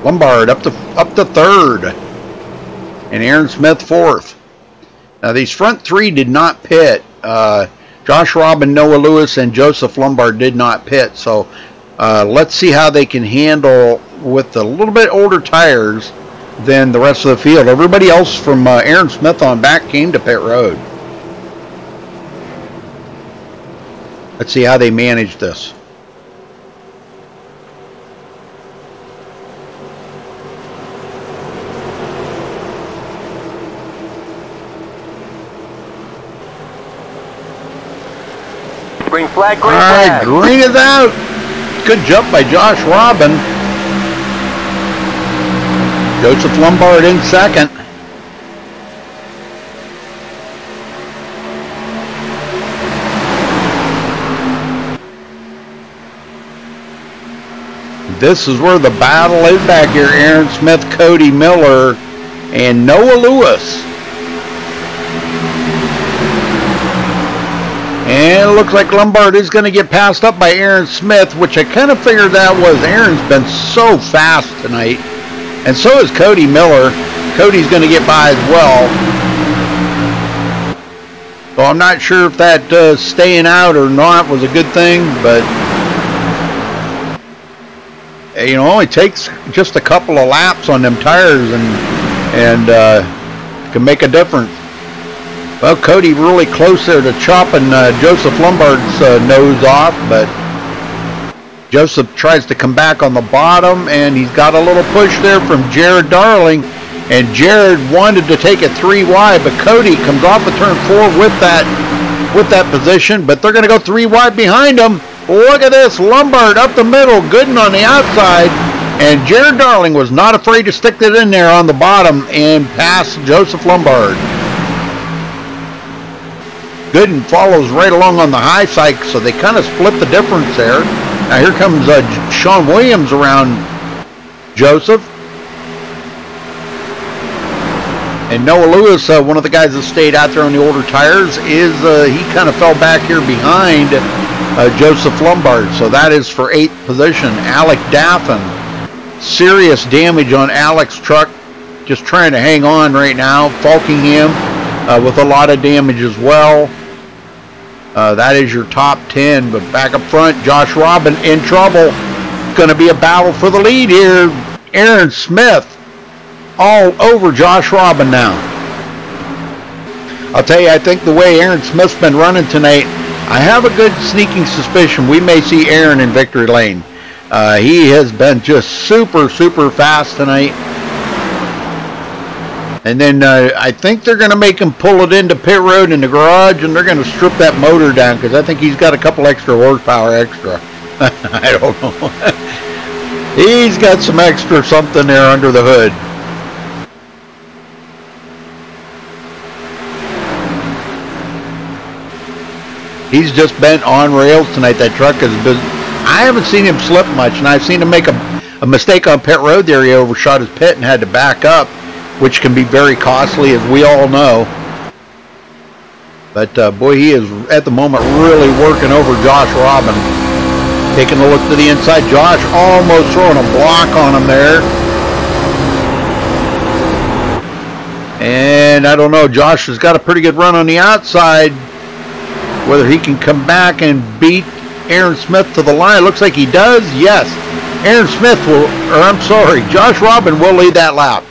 Lombard up to third. And Aaron Smith fourth. Now these front three did not pit. Josh Robin, Noah Lewis, and Joseph Lombard did not pit. So let's see how they can handle with a little bit older tires than the rest of the field. Everybody else from Aaron Smith on back came to pit road. Let's see how they manage this. Green flag, green flag. All right, green is out. Good jump by Josh Robin. Joseph Lombard in second. This is where the battle is back here. Aaron Smith, Cody Miller, and Noah Lewis. And it looks like Lombard is going to get passed up by Aaron Smith, which I kind of figured that was. Aaron's been so fast tonight. And so is Cody Miller. Cody's going to get by as well. So I'm not sure if that staying out or not was a good thing, but you know, it only takes just a couple of laps on them tires and can make a difference. Well, Cody really close there to chopping Joseph Lombard's nose off, but Joseph tries to come back on the bottom, and he's got a little push there from Jared Darling, and Jared wanted to take it 3 wide, but Cody comes off of turn 4 with that with that position, but they're going to go 3 wide behind them. Look at this, Lombard up the middle, Gooden on the outside, and Jared Darling was not afraid to stick it in there on the bottom and pass Joseph Lombard. Gooden follows right along on the high side, so they kind of split the difference there. Now here comes Sean Williams around Joseph. And Noah Lewis, one of the guys that stayed out there on the older tires, he kind of fell back here behind Joseph Lombard. So that is for 8th position. Alec Daffin. Serious damage on Alec's truck. Just trying to hang on right now. Falkingham with a lot of damage as well. That is your top 10. But back up front, Josh Robin in trouble. Going to be a battle for the lead here. Aaron Smith all over Josh Robin now. I'll tell you, I think the way Aaron Smith's been running tonight, I have a good sneaking suspicion we may see Aaron in victory lane. He has been just super fast tonight. And then I think they're going to make him pull it into pit road in the garage, and they're going to strip that motor down because I think he's got a couple extra horsepower extra. I don't know. He's got some extra something there under the hood. He's just been on rails tonight. That truck has been... I haven't seen him slip much, and I've seen him make a mistake on pit road there. He overshot his pit and had to back up, which can be very costly, as we all know. But, boy, he is, at the moment, really working over Josh Robin. Taking a look to the inside. Josh almost throwing a block on him there. And, I don't know, Josh has got a pretty good run on the outside. Whether he can come back and beat Aaron Smith to the line. Looks like he does. Yes. Aaron Smith will, or I'm sorry, Josh Robin will lead that lap.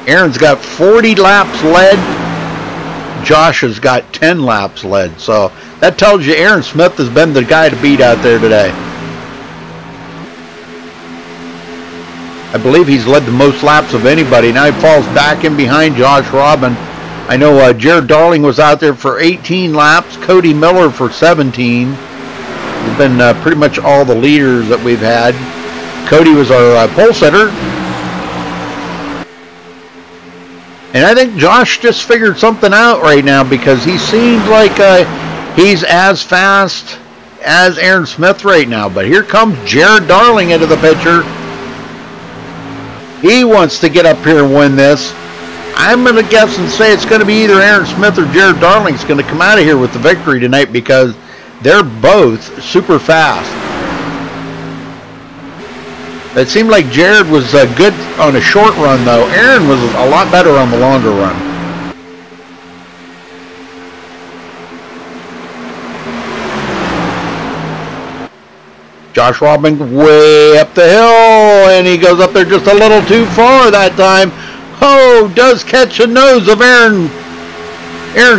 Aaron's got 40 laps led. Josh has got 10 laps led. So that tells you Aaron Smith has been the guy to beat out there today. I believe he's led the most laps of anybody. Now he falls back in behind Josh Robin. I know Jared Darling was out there for 18 laps. Cody Miller for 17. It's been pretty much all the leaders that we've had. Cody was our pole sitter. And I think Josh just figured something out right now because he seems like he's as fast as Aaron Smith right now. But here comes Jared Darling into the picture. He wants to get up here and win this. I'm going to guess and say it's going to be either Aaron Smith or Jared Darling's going to come out of here with the victory tonight because they're both super fast. It seemed like Jared was good on a short run, though. Aaron was a lot better on the longer run. Josh Robin way up the hill, and he goes up there just a little too far that time. Oh, does catch the nose of Aaron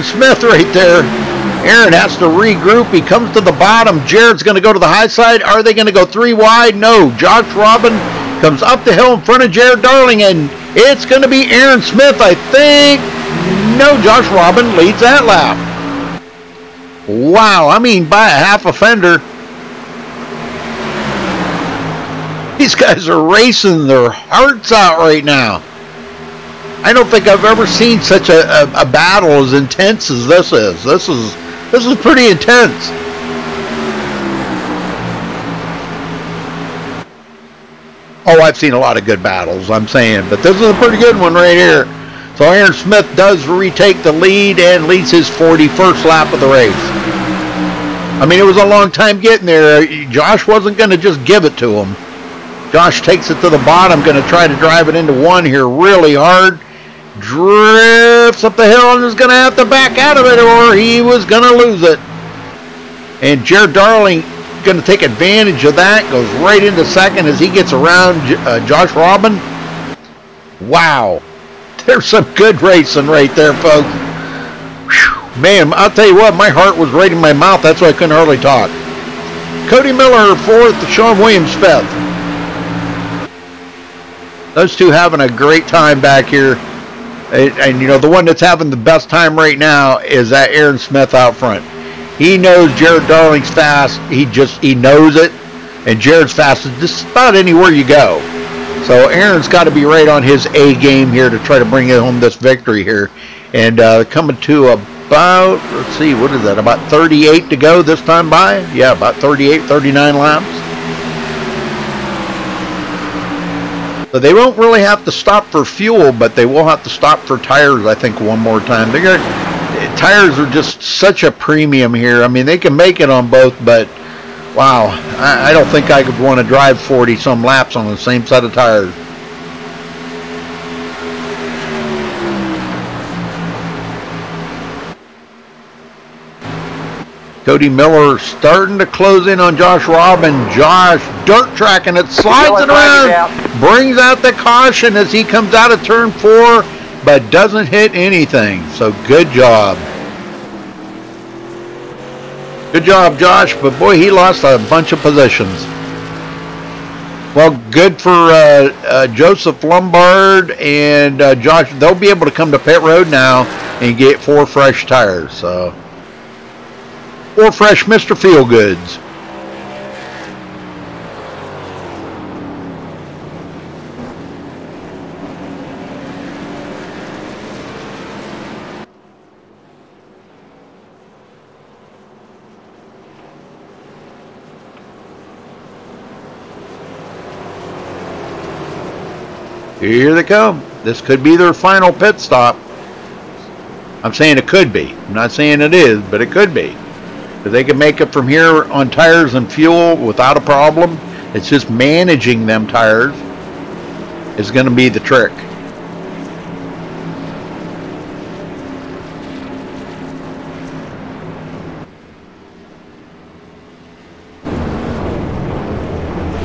Smith right there. Aaron has to regroup. He comes to the bottom. Jared's going to go to the high side. Are they going to go 3 wide? No. Josh Robin comes up the hill in front of Jared Darling, and it's going to be Aaron Smith, I think. No, Josh Robin leads that lap. Wow, I mean by a half a fender. These guys are racing their hearts out right now. I don't think I've ever seen such a battle as intense as this is. This is pretty intense. Oh, I've seen a lot of good battles, I'm saying, but this is a pretty good one right here. So Aaron Smith does retake the lead and leads his 41st lap of the race. I mean, it was a long time getting there. Josh wasn't going to just give it to him. Josh takes it to the bottom, going to try to drive it into one here really hard. Drifts up the hill and is going to have to back out of it or he was going to lose it. And Jared Darling going to take advantage of that. Goes right into second as he gets around Josh Robin. Wow. There's some good racing right there, folks. Whew. Man, I'll tell you what, my heart was right in my mouth. That's why I couldn't hardly talk. Cody Miller 4th, Sean Williams 5th. Those two having a great time back here. And you know, the one that's having the best time right now is that Aaron Smith out front. He knows Jared Darling's fast. He knows it. And Jared's fast just about anywhere you go. So Aaron's got to be right on his A game here to try to bring it home this victory here. And coming to about, let's see, what is that, about 38 to go this time by? Yeah, about 38, 39 laps. So they won't really have to stop for fuel, but they will have to stop for tires, I think, one more time. Tires are just such a premium here. I mean, they can make it on both, but wow, I don't think I could want to drive 40-some laps on the same set of tires. Cody Miller starting to close in on Josh Robin. Josh dirt tracking it, slides it around, brings out the caution as he comes out of turn 4, but doesn't hit anything. So good job. Good job, Josh, but boy, he lost a bunch of positions. Well, good for Joseph Lombard and Josh. They'll be able to come to pit road now and get 4 fresh tires. So 4 fresh Mr. Feelgoods. Here they come. This could be their final pit stop. I'm saying it could be. I'm not saying it is, but it could be. If they can make it from here on tires and fuel without a problem, it's just managing them tires is going to be the trick.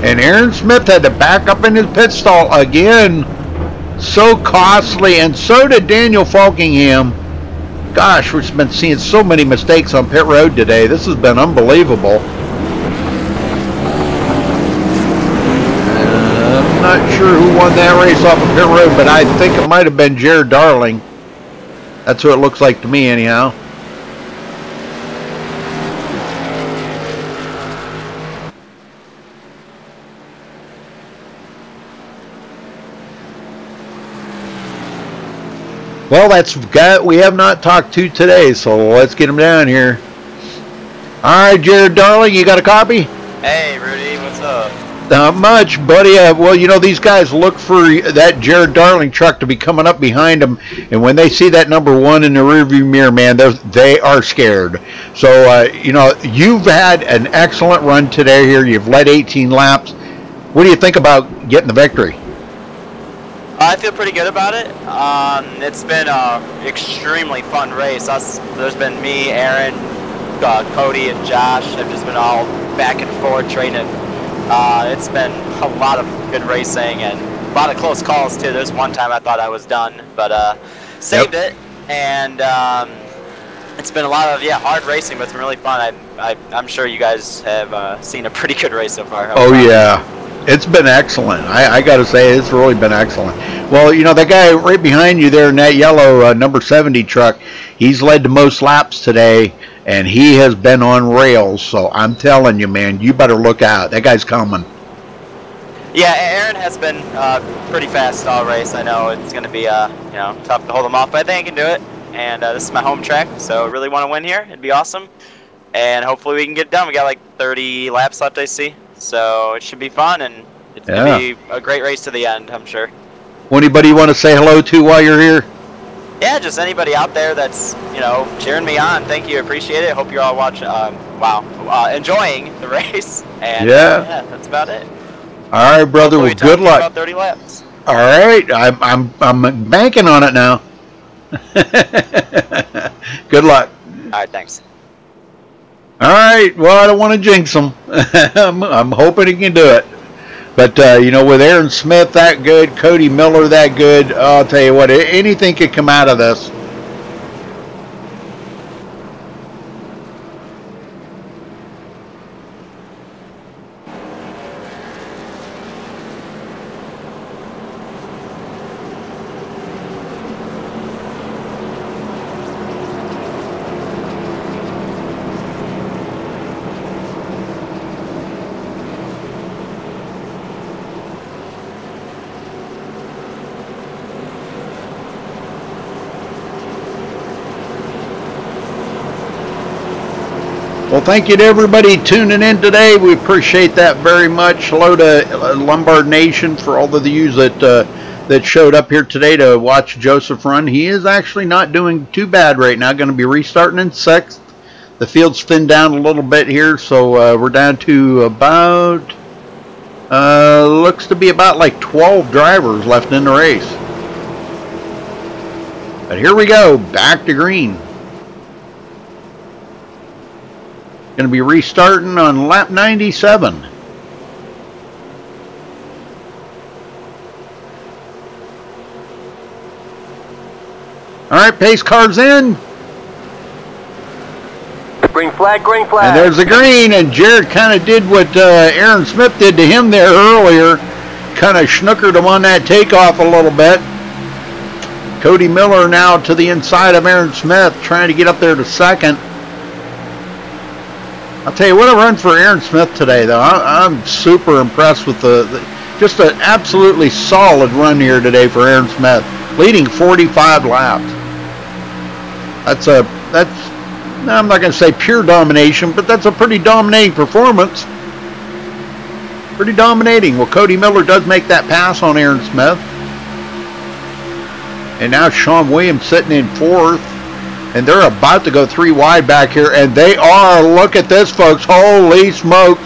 And Aaron Smith had to back up in his pit stall again. So costly, and so did Daniel Falkingham. Gosh, we've been seeing so many mistakes on pit road today. This has been unbelievable. I'm not sure who won that race off of pit road, but I think it might have been Jared Darling. That's what it looks like to me anyhow. Well, that's got we have not talked to today, so let's get him down here. All right, Jared Darling, you got a copy? Hey, Rudy, what's up? Not much, buddy. Well, you know, these guys look for that Jared Darling truck to be coming up behind them, and when they see that number 1 in the rearview mirror, man, they are scared. So, you know, you've had an excellent run today here. You've led 18 laps. What do you think about getting the victory? I feel pretty good about it. It's been an extremely fun race. There's been me, Aaron, Cody, and Josh. Have just been all back and forth training. It's been a lot of good racing and a lot of close calls too. There's one time I thought I was done, but saved it. And it's been a lot of hard racing, but it's been really fun. I'm sure you guys have seen a pretty good race so far. Oh yeah. It's been excellent. I got to say, it's really been excellent. Well, you know, the guy right behind you there in that yellow number 70 truck, he's led the most laps today, and he has been on rails. So I'm telling you, man, you better look out. That guy's coming. Yeah, Aaron has been pretty fast all race. I know it's going to be tough to hold him off, but I think he can do it. And this is my home track, so I really want to win here. It'd be awesome. And hopefully we can get it done. We got like 30 laps left, I see. So it should be fun, and it's going to be a great race to the end, I'm sure. Anybody you want to say hello to while you're here? Yeah, just anybody out there that's, cheering me on. Thank you. Appreciate it. Hope you're all watching, enjoying the race. And yeah, that's about it. All right, brother. Well, good luck. About 30 laps. All right. I'm banking on it now. Good luck. All right, thanks. All right. Well, I don't want to jinx him. I'm hoping he can do it. But, with Aaron Smith that good, Cody Miller that good, I'll tell you what, anything could come out of this. Well, thank you to everybody tuning in today. We appreciate that very much. Hello to Lombard Nation for all of you that showed up here today to watch Joseph run. He is actually not doing too bad right now. Going to be restarting in 6th. The field's thinned down a little bit here, so we're down to about, looks to be about like 12 drivers left in the race. But here we go, back to green. Going to be restarting on lap 97. All right, pace car's in. Green flag, green flag. And there's the green, and Jared kind of did what Aaron Smith did to him there earlier. Kind of snookered him on that takeoff a little bit. Cody Miller now to the inside of Aaron Smith, trying to get up there to 2nd. I'll tell you, what a run for Aaron Smith today, though. I'm super impressed with just an absolutely solid run here today for Aaron Smith, leading 45 laps. I'm not going to say pure domination, but that's a pretty dominating performance. Pretty dominating. Well, Cody Miller does make that pass on Aaron Smith. And now Sean Williams sitting in 4th. And they're about to go 3 wide back here. And they are. Look at this, folks. Holy smokes.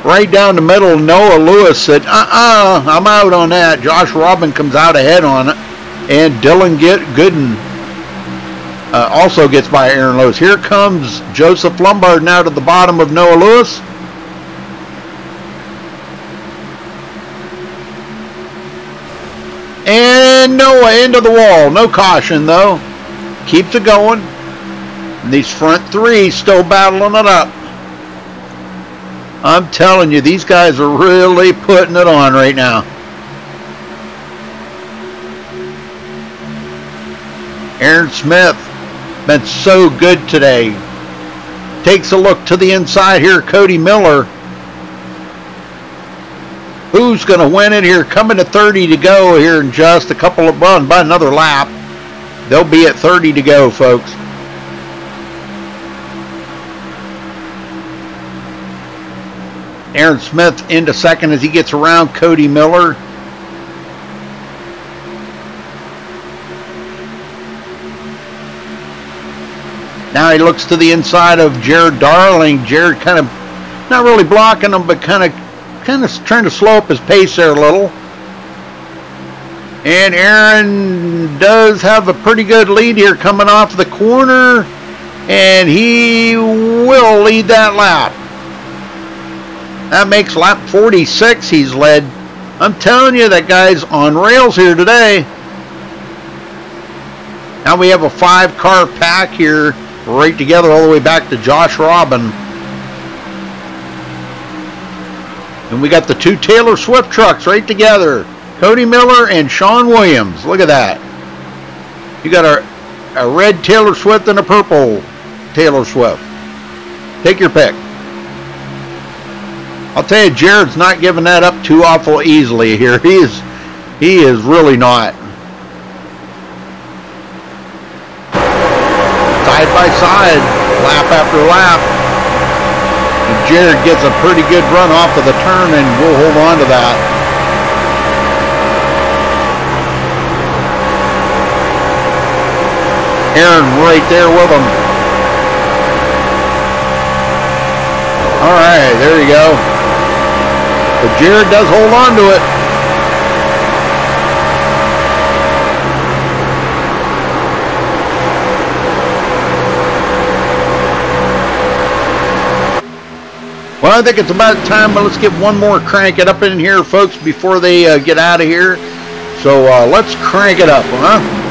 Right down the middle, Noah Lewis said, I'm out on that. Josh Robin comes out ahead on it. And Dylan Gooden also gets by Aaron Lewis. Here comes Joseph Lombard now to the bottom of Noah Lewis. And Noah into the wall. No caution, though. Keeps it going. And these front 3 still battling it up. I'm telling you, these guys are really putting it on right now. Aaron Smith been so good today. Takes a look to the inside here, Cody Miller. Who's going to win it here? Coming to 30 to go here in just a couple of runs, by another lap. They'll be at 30 to go, folks. Aaron Smith into 2nd as he gets around Cody Miller. Now he looks to the inside of Jared Darling. Jared kind of not really blocking him, but kind of trying to slow up his pace there a little. And Aaron does have a pretty good lead here coming off the corner, and he will lead that lap. That makes lap 46 he's led. I'm telling you, that guy's on rails here today. Now we have a 5-car pack here, right together all the way back to Josh Robin. And we got the 2 Taylor Swift trucks right together. Cody Miller and Sean Williams. Look at that. You got a red Taylor Swift and a purple Taylor Swift. Take your pick. I'll tell you, Jared's not giving that up too awful easily here. He is really not. Side by side, lap after lap. And Jared gets a pretty good run off of the turn, and we'll hold on to that. Aaron right there with him. All right, there you go. But Jared does hold on to it. Well, I think it's about time. But let's get one more crank it up in here, folks, before they get out of here. So let's crank it up, huh?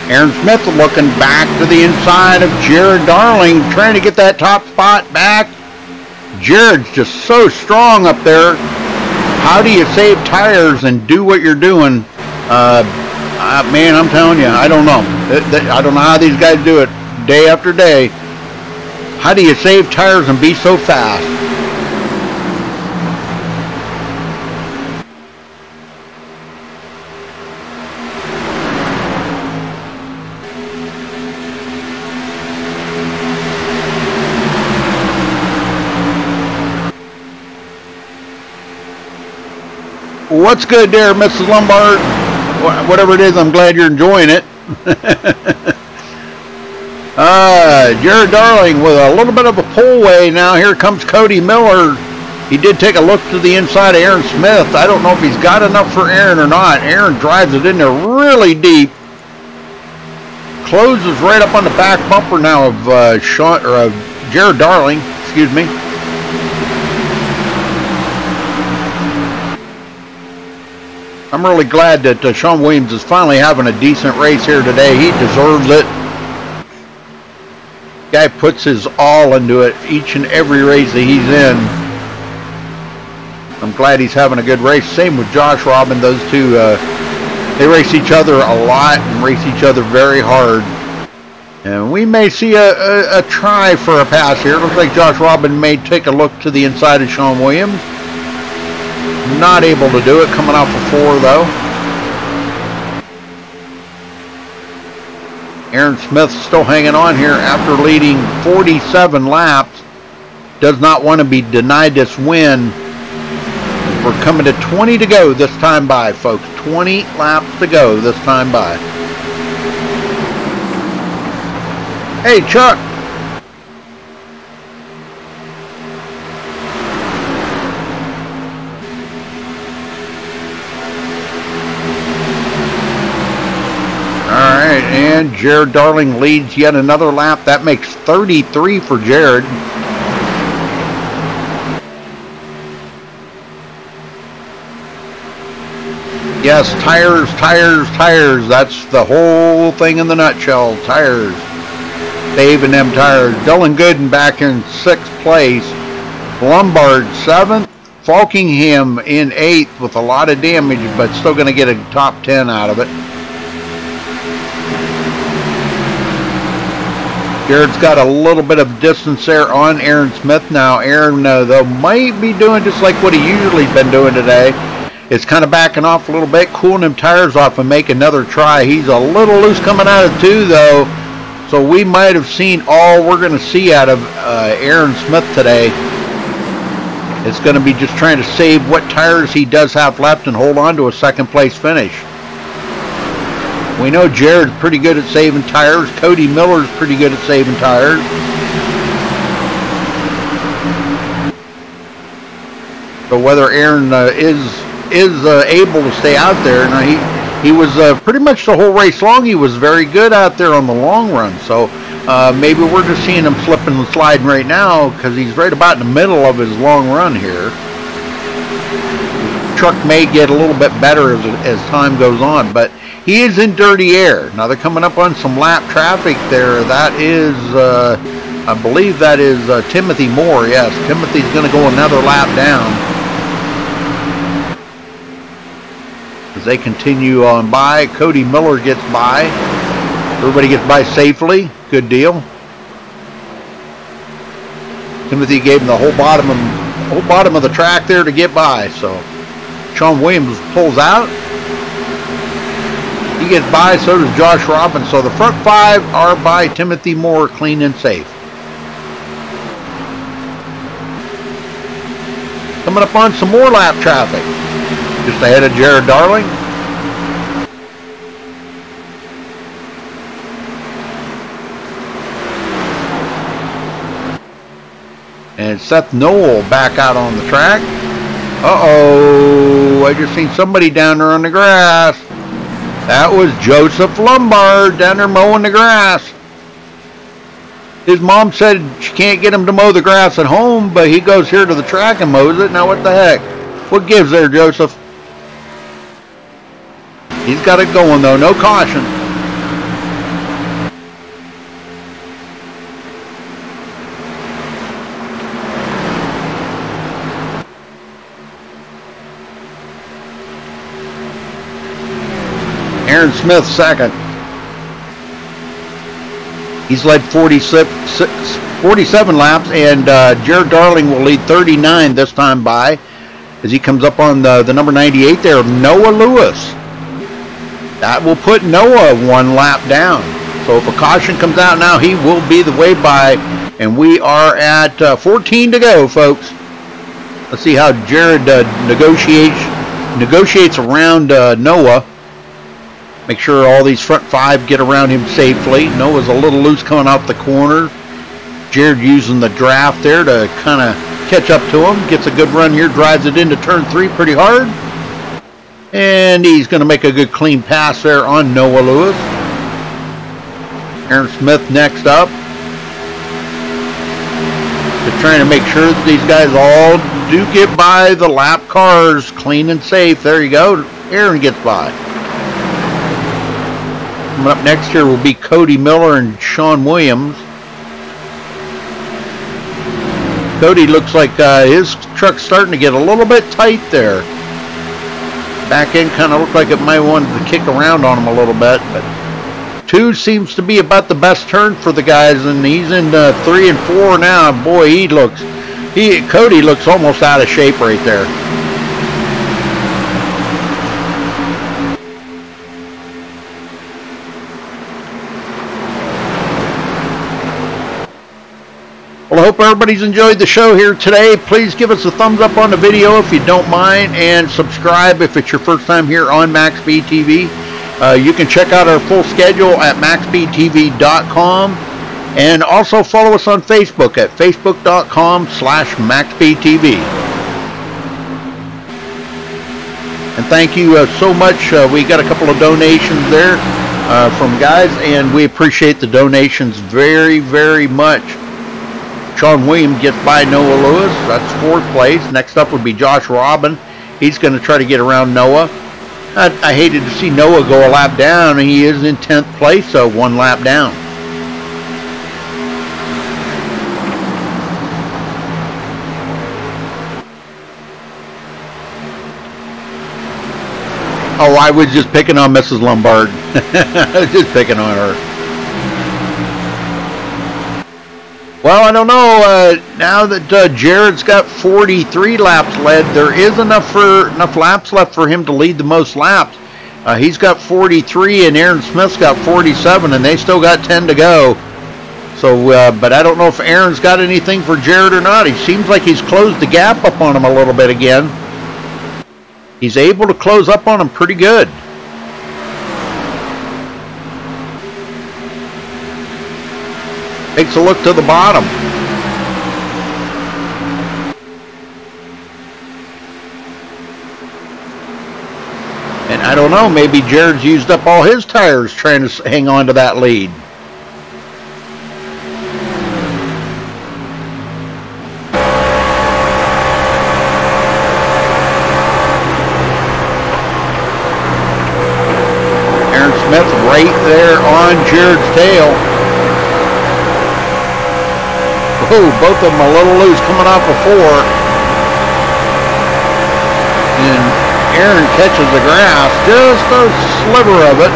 Aaron Smith looking back to the inside of Jared Darling, trying to get that top spot back. Jared's just so strong up there. How do you save tires and do what you're doing? Man, I'm telling you, I don't know. I don't know how these guys do it day after day. How do you save tires and be so fast? What's good there, Mrs. Lombard? Whatever it is, I'm glad you're enjoying it. Jared Darling with a little bit of a pull way now. Here comes Cody Miller. He did take a look to the inside of Aaron Smith. I don't know if he's got enough for Aaron or not. Aaron drives it in there really deep. Closes right up on the back bumper now of Jared Darling. Excuse me. I'm really glad that Sean Williams is finally having a decent race here today. He deserves it. Guy puts his all into it each and every race that he's in. I'm glad he's having a good race. Same with Josh Robin. Those two, they race each other a lot and race each other very hard. And we may see a try for a pass here. Looks like Josh Robin may take a look to the inside of Sean Williams. Not able to do it, coming off a 4 though. Aaron Smith still hanging on here after leading 47 laps. Does not want to be denied this win. We're coming to 20 to go this time by, folks. 20 laps to go this time by. Hey, Chuck. Alright, and Jared Darling leads yet another lap. That makes 33 for Jared. Yes, tires, tires, tires. That's the whole thing in the nutshell. Tires. Saving them tires. Dylan Gooden back in 6th place. Lombard 7th. Falkingham in 8th with a lot of damage, but still going to get a top 10 out of it. Jared's got a little bit of distance there on Aaron Smith now. Aaron, though, might be doing just like what he usually been doing today. It's kind of backing off a little bit, cooling them tires off and make another try. He's a little loose coming out of 2, though. So we might have seen all we're going to see out of Aaron Smith today. It's going to be just trying to save what tires he does have left and hold on to a 2nd place finish. We know Jared's pretty good at saving tires. Cody Miller's pretty good at saving tires. So whether Aaron is able to stay out there, now he was pretty much the whole race long. He was very good out there on the long run. So maybe we're just seeing him slipping and sliding right now because he's right about in the middle of his long run here. Truck may get a little bit better as time goes on, but he is in dirty air. Now they're coming up on some lap traffic there. That is, I believe that is Timothy Moore. Yes, Timothy's going to go another lap down. As they continue on by, Cody Miller gets by. Everybody gets by safely. Good deal. Timothy gave him the whole bottom of the track there to get by. So Sean Williams pulls out. He gets by, so does Josh Robin. So the front 5 are by Timothy Moore, clean and safe. Coming up on some more lap traffic. Just ahead of Jared Darling. And Seth Noel back out on the track. Uh-oh, I just seen somebody down there on the grass. That was Joseph Lombard down there mowing the grass. His mom said she can't get him to mow the grass at home, but he goes here to the track and mows it. Now what the heck? What gives there, Joseph? He's got it going though, no caution. Aaron Smith second. He's led 47 laps, and Jared Darling will lead 39 this time by, as he comes up on the number 98 there, Noah Lewis. That will put Noah 1 lap down. So if a caution comes out now, he will be the way by, and we are at 14 to go, folks. Let's see how Jared negotiates around Noah. Make sure all these front 5 get around him safely. Noah's a little loose coming off the corner. Jared using the draft there to kind of catch up to him. Gets a good run here, drives it into turn 3 pretty hard. And he's going to make a good clean pass there on Noah Lewis. Aaron Smith next up. Just trying to make sure that these guys all do get by the lap cars clean and safe. There you go. Aaron gets by. Coming up next here will be Cody Miller and Sean Williams. Cody looks like his truck's starting to get a little bit tight there. Back end kind of looked like it might want to kick around on him a little bit, but 2 seems to be about the best turn for the guys, and he's in 3 and 4 now. Boy, Cody looks almost out of shape right there. Well, I hope everybody's enjoyed the show here today. Please give us a thumbs up on the video if you don't mind, and subscribe if it's your first time here on MaxSpeedTV. You can check out our full schedule at MaxSpeedTV.com, and also follow us on Facebook at Facebook.com/MaxSpeedTV. And thank you so much. We got a couple of donations there from guys, and we appreciate the donations very, very much. Sean Williams gets by Noah Lewis. That's 4th place. Next up would be Josh Robin. He's going to try to get around Noah. I hated to see Noah go a lap down. He is in 10th place, so 1 lap down. Oh, I was just picking on Mrs. Lombard. I was just picking on her. Well, I don't know. Now that Jared's got 43 laps led, there is enough laps left for him to lead the most laps. He's got 43, and Aaron Smith's got 47, and they still got 10 to go. So, but I don't know if Aaron's got anything for Jared or not. He seems like he's closed the gap up on him a little bit again. He's able to close up on him pretty good. Takes a look to the bottom. And I don't know, maybe Jared's used up all his tires trying to hang on to that lead. Aaron Smith right there on Jared's tail. Oh, both of them a little loose coming off of 4. And Aaron catches the grass, just a sliver of it.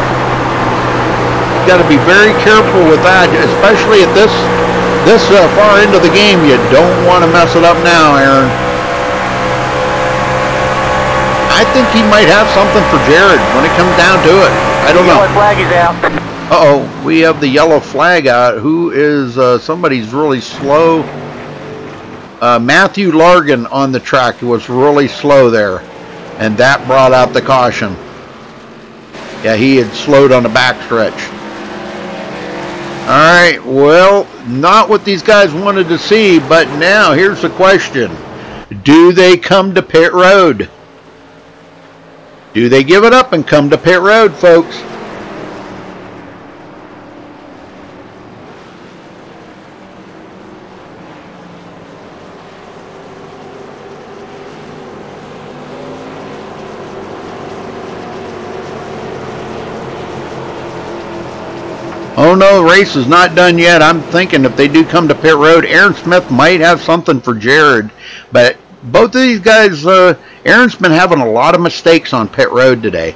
Got to be very careful with that, especially at this far into the game. You don't want to mess it up now, Aaron. I think he might have something for Jared when it comes down to it. I don't know. The yellow flag is out. Uh-oh, we have the yellow flag out. Who is, somebody's really slow. Matthew Largan on the track was really slow there. And that brought out the caution. Yeah, he had slowed on the backstretch. Alright, well, not what these guys wanted to see, but now here's the question. Do they come to pit road? Do they give it up and come to pit road, folks? Oh no, the race is not done yet. I'm thinking if they do come to pit road, Aaron Smith might have something for Jared, but both of these guys, Aaron's been having a lot of mistakes on pit road today.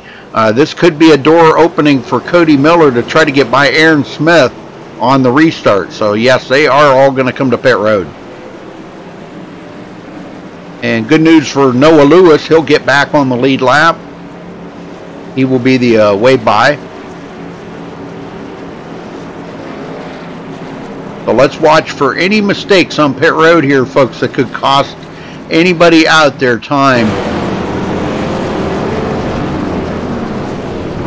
This could be a door opening for Cody Miller to try to get by Aaron Smith on the restart. So yes, they are all going to come to pit road. And good news for Noah Lewis, he'll get back on the lead lap. He will be the way by. So let's watch for any mistakes on pit road here, folks, that could cost anybody out their time.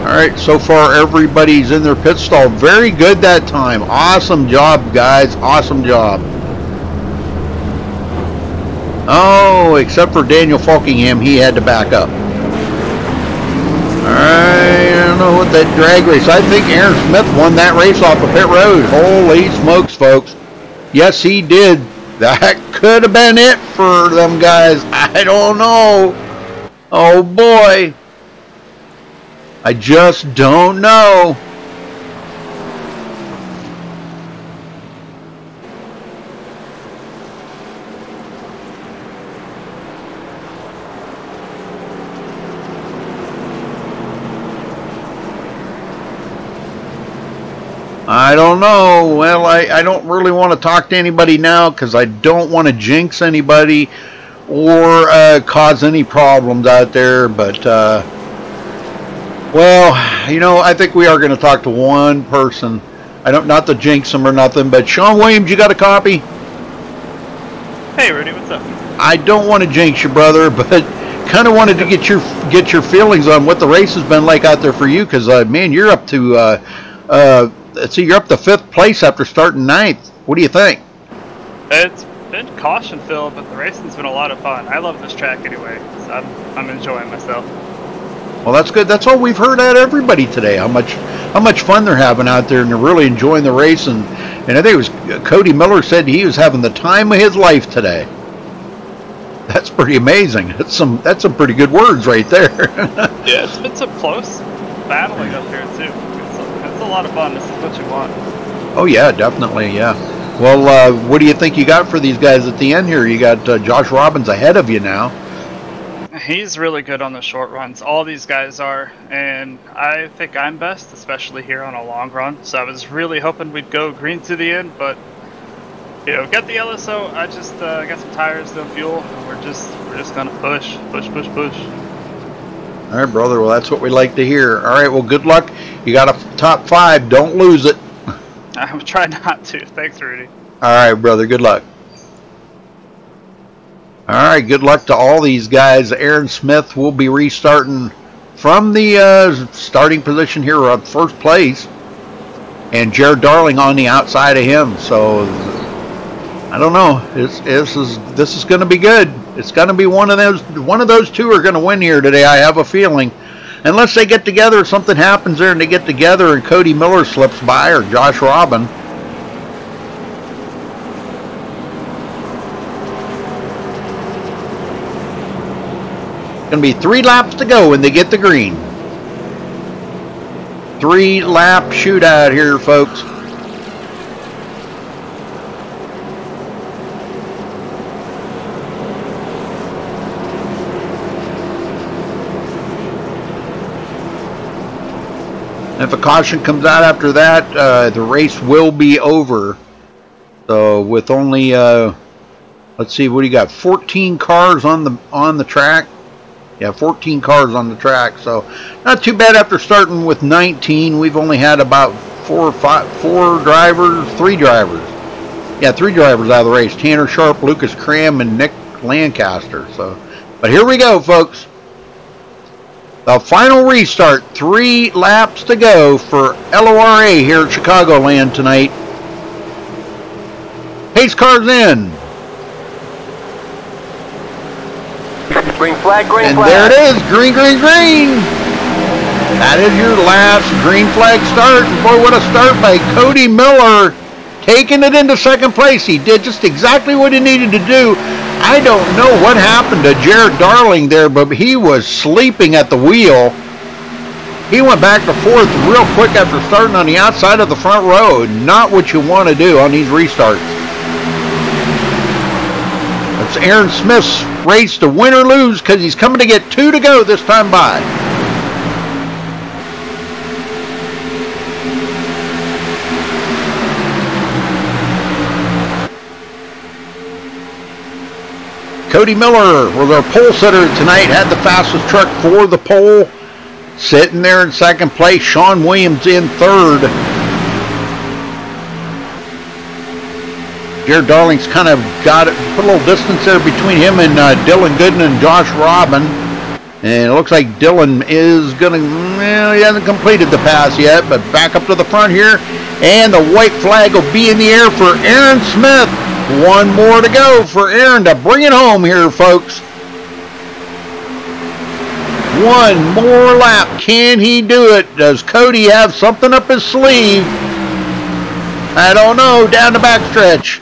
Alright, so far everybody's in their pit stall. Very good that time. Awesome job, guys. Awesome job. Oh, except for Daniel Falkingham, he had to back up. I don't know what that drag race. I think Aaron Smith won that race off of pit road. Holy smokes, folks. Yes, he did. That could have been it for them guys. I don't know. Oh, boy. I just don't know. I don't know. Well, I don't really want to talk to anybody now because I don't want to jinx anybody or cause any problems out there. But, well, you know, I think we are going to talk to one person. I don't, not to jinx them or nothing, but Sean Williams, you got a copy? Hey, Rudy, what's up? I don't want to jinx you, brother, but kind of wanted to get your feelings on what the race has been like out there for you, because, man, you're up to... see, you're up to 5th place after starting 9th. What do you think? It's been caution-filled, but the racing's been a lot of fun. I love this track anyway, so I'm enjoying myself. Well, that's good. That's all we've heard out of everybody today. How much fun they're having out there, and they're really enjoying the race. And I think it was Cody Miller said he was having the time of his life today. That's pretty amazing. That's some pretty good words right there. Yeah, it's been some close battling up here too. It's a lot of fun. This is what you want. Oh yeah, definitely, yeah. Well, what do you think you got for these guys at the end here? You got Josh Robbins ahead of you now. He's really good on the short runs. All these guys are, and I think I'm best, especially here on a long run. So I was really hoping we'd go green to the end, but you know, got the LSO. I just got some tires, no fuel. And we're just gonna push. All right, brother. Well, that's what we like to hear. All right. Well, good luck. You got a top 5. Don't lose it. I'm trying not to. Thanks, Rudy. All right, brother. Good luck. All right. Good luck to all these guys. Aaron Smith will be restarting from the starting position here on 1st place, and Jared Darling on the outside of him. So I don't know. This is going to be good. It's going to be one of those two are going to win here today. I have a feeling, unless they get together, something happens there, and they get together, and Cody Miller slips by or Josh Robin. Going to be 3 laps to go when they get the green. 3-lap shootout here, folks. If a caution comes out after that, the race will be over. So with only, let's see, what do you got? 14 cars on the track. Yeah, 14 cars on the track. So not too bad after starting with 19. We've only had about 3 drivers. Yeah, 3 drivers out of the race. Tanner Sharp, Lucas Cram, and Nick Lancaster. So, but here we go, folks. The final restart, 3 laps to go for LORA here at Chicagoland tonight. Pace cars in. Green flag, green and flag. There it is, green, green, green. That is your last green flag start. And boy, what a start by Cody Miller, taking it into 2nd place. He did just exactly what he needed to do. I don't know what happened to Jared Darling there, but he was sleeping at the wheel. He went back to 4th real quick after starting on the outside of the front row. Not what you want to do on these restarts. But folks. Aaron Smith's race to win or lose because he's coming to get 2 to go this time by. Cody Miller was our pole setter tonight, had the fastest truck for the pole. Sitting there in second place, Sean Williams in third. Jared Darling's kind of got it, put a little distance there between him and Dylan Gooden and Josh Robin. And it looks like Dylan is going to, well, he hasn't completed the pass yet, but back up to the front here. And the white flag will be in the air for Aaron Smith. 1 more to go for Aaron to bring it home here, folks. 1 more lap. Can he do it? Does Cody have something up his sleeve? I don't know. Down the backstretch.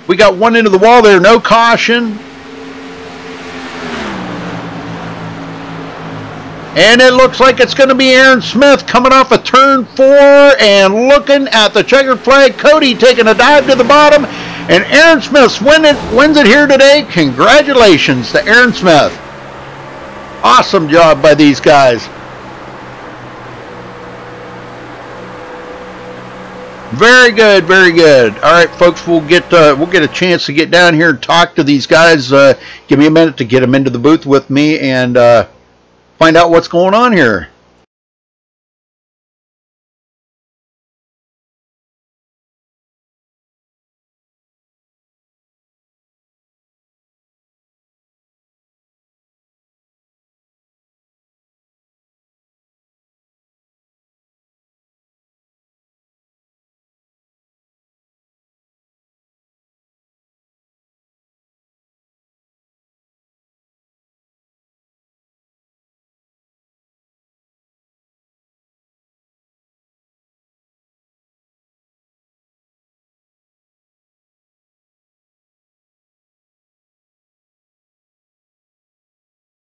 We got 1 into the wall there. No caution. And it looks like it's going to be Aaron Smith coming off of turn 4 and looking at the checkered flag. Cody taking a dive to the bottom. And Aaron Smith wins it here today. Congratulations to Aaron Smith. Awesome job by these guys. Very good, very good. All right, folks, we'll get a chance to get down here and talk to these guys. Give me a minute to get them into the booth with me and find out what's going on here.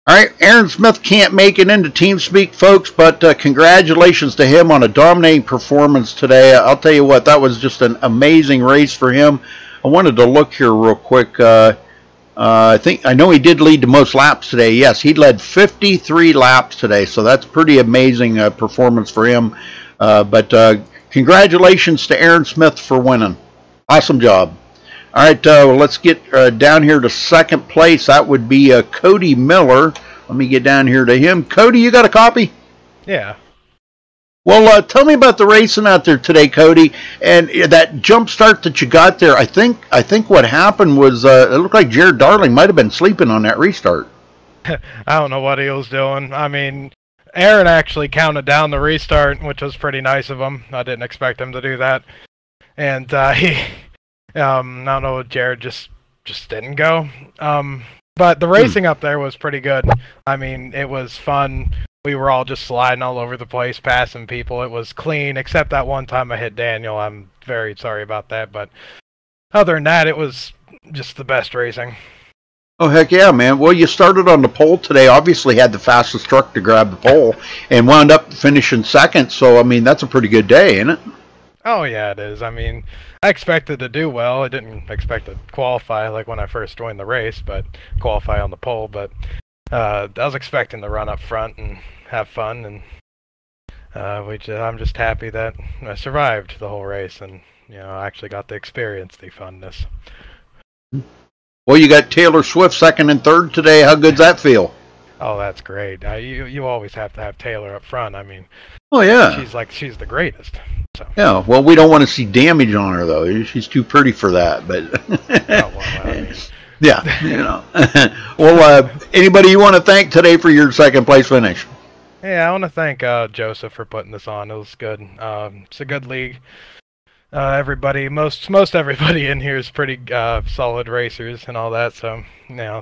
All right, Aaron Smith can't make it into TeamSpeak, folks, but congratulations to him on a dominating performance today. I'll tell you what, that was just an amazing race for him. I wanted to look here real quick. I know he did lead the most laps today. Yes, he led 53 laps today, so that's pretty amazing performance for him. But congratulations to Aaron Smith for winning. Awesome job. All right, let's get down here to second place. That would be Cody Miller. Let me get down here to him. Cody, you got a copy? Yeah. Well, tell me about the racing out there today, Cody, and that jump start that you got there. I think what happened was it looked like Jared Darling might have been sleeping on that restart. I don't know what he was doing. I mean, Aaron actually counted down the restart, which was pretty nice of him. I didn't expect him to do that, and he. I don't know, Jared just didn't go. But the racing up there was pretty good. I mean, it was fun. We were all just sliding all over the place, passing people. It was clean, except that one time I hit Daniel. I'm very sorry about that. But other than that, it was just the best racing. Oh, heck yeah, man. Well, you started on the pole today. Obviously had the fastest truck to grab the pole and wound up finishing second. So, I mean, that's a pretty good day, isn't it? Oh, yeah, it is. I mean, I expected to do well. I didn't expect to qualify like when I first joined the race, but qualify on the pole. But I was expecting to run up front and have fun, and I'm just happy that I survived the whole race, and I actually got to experience the funness. Well, you got Taylor Swift second and third today. How good's that feel? Oh, that's great. You always have to have Taylor up front. I mean, oh yeah, she's the greatest. So. Yeah, well, we don't want to see damage on her though. She's too pretty for that. But yeah, Well, anybody you want to thank today for your second place finish? Yeah, I want to thank Joseph for putting this on. It was good. It's a good league. Everybody, most everybody in here is pretty solid racers and all that. So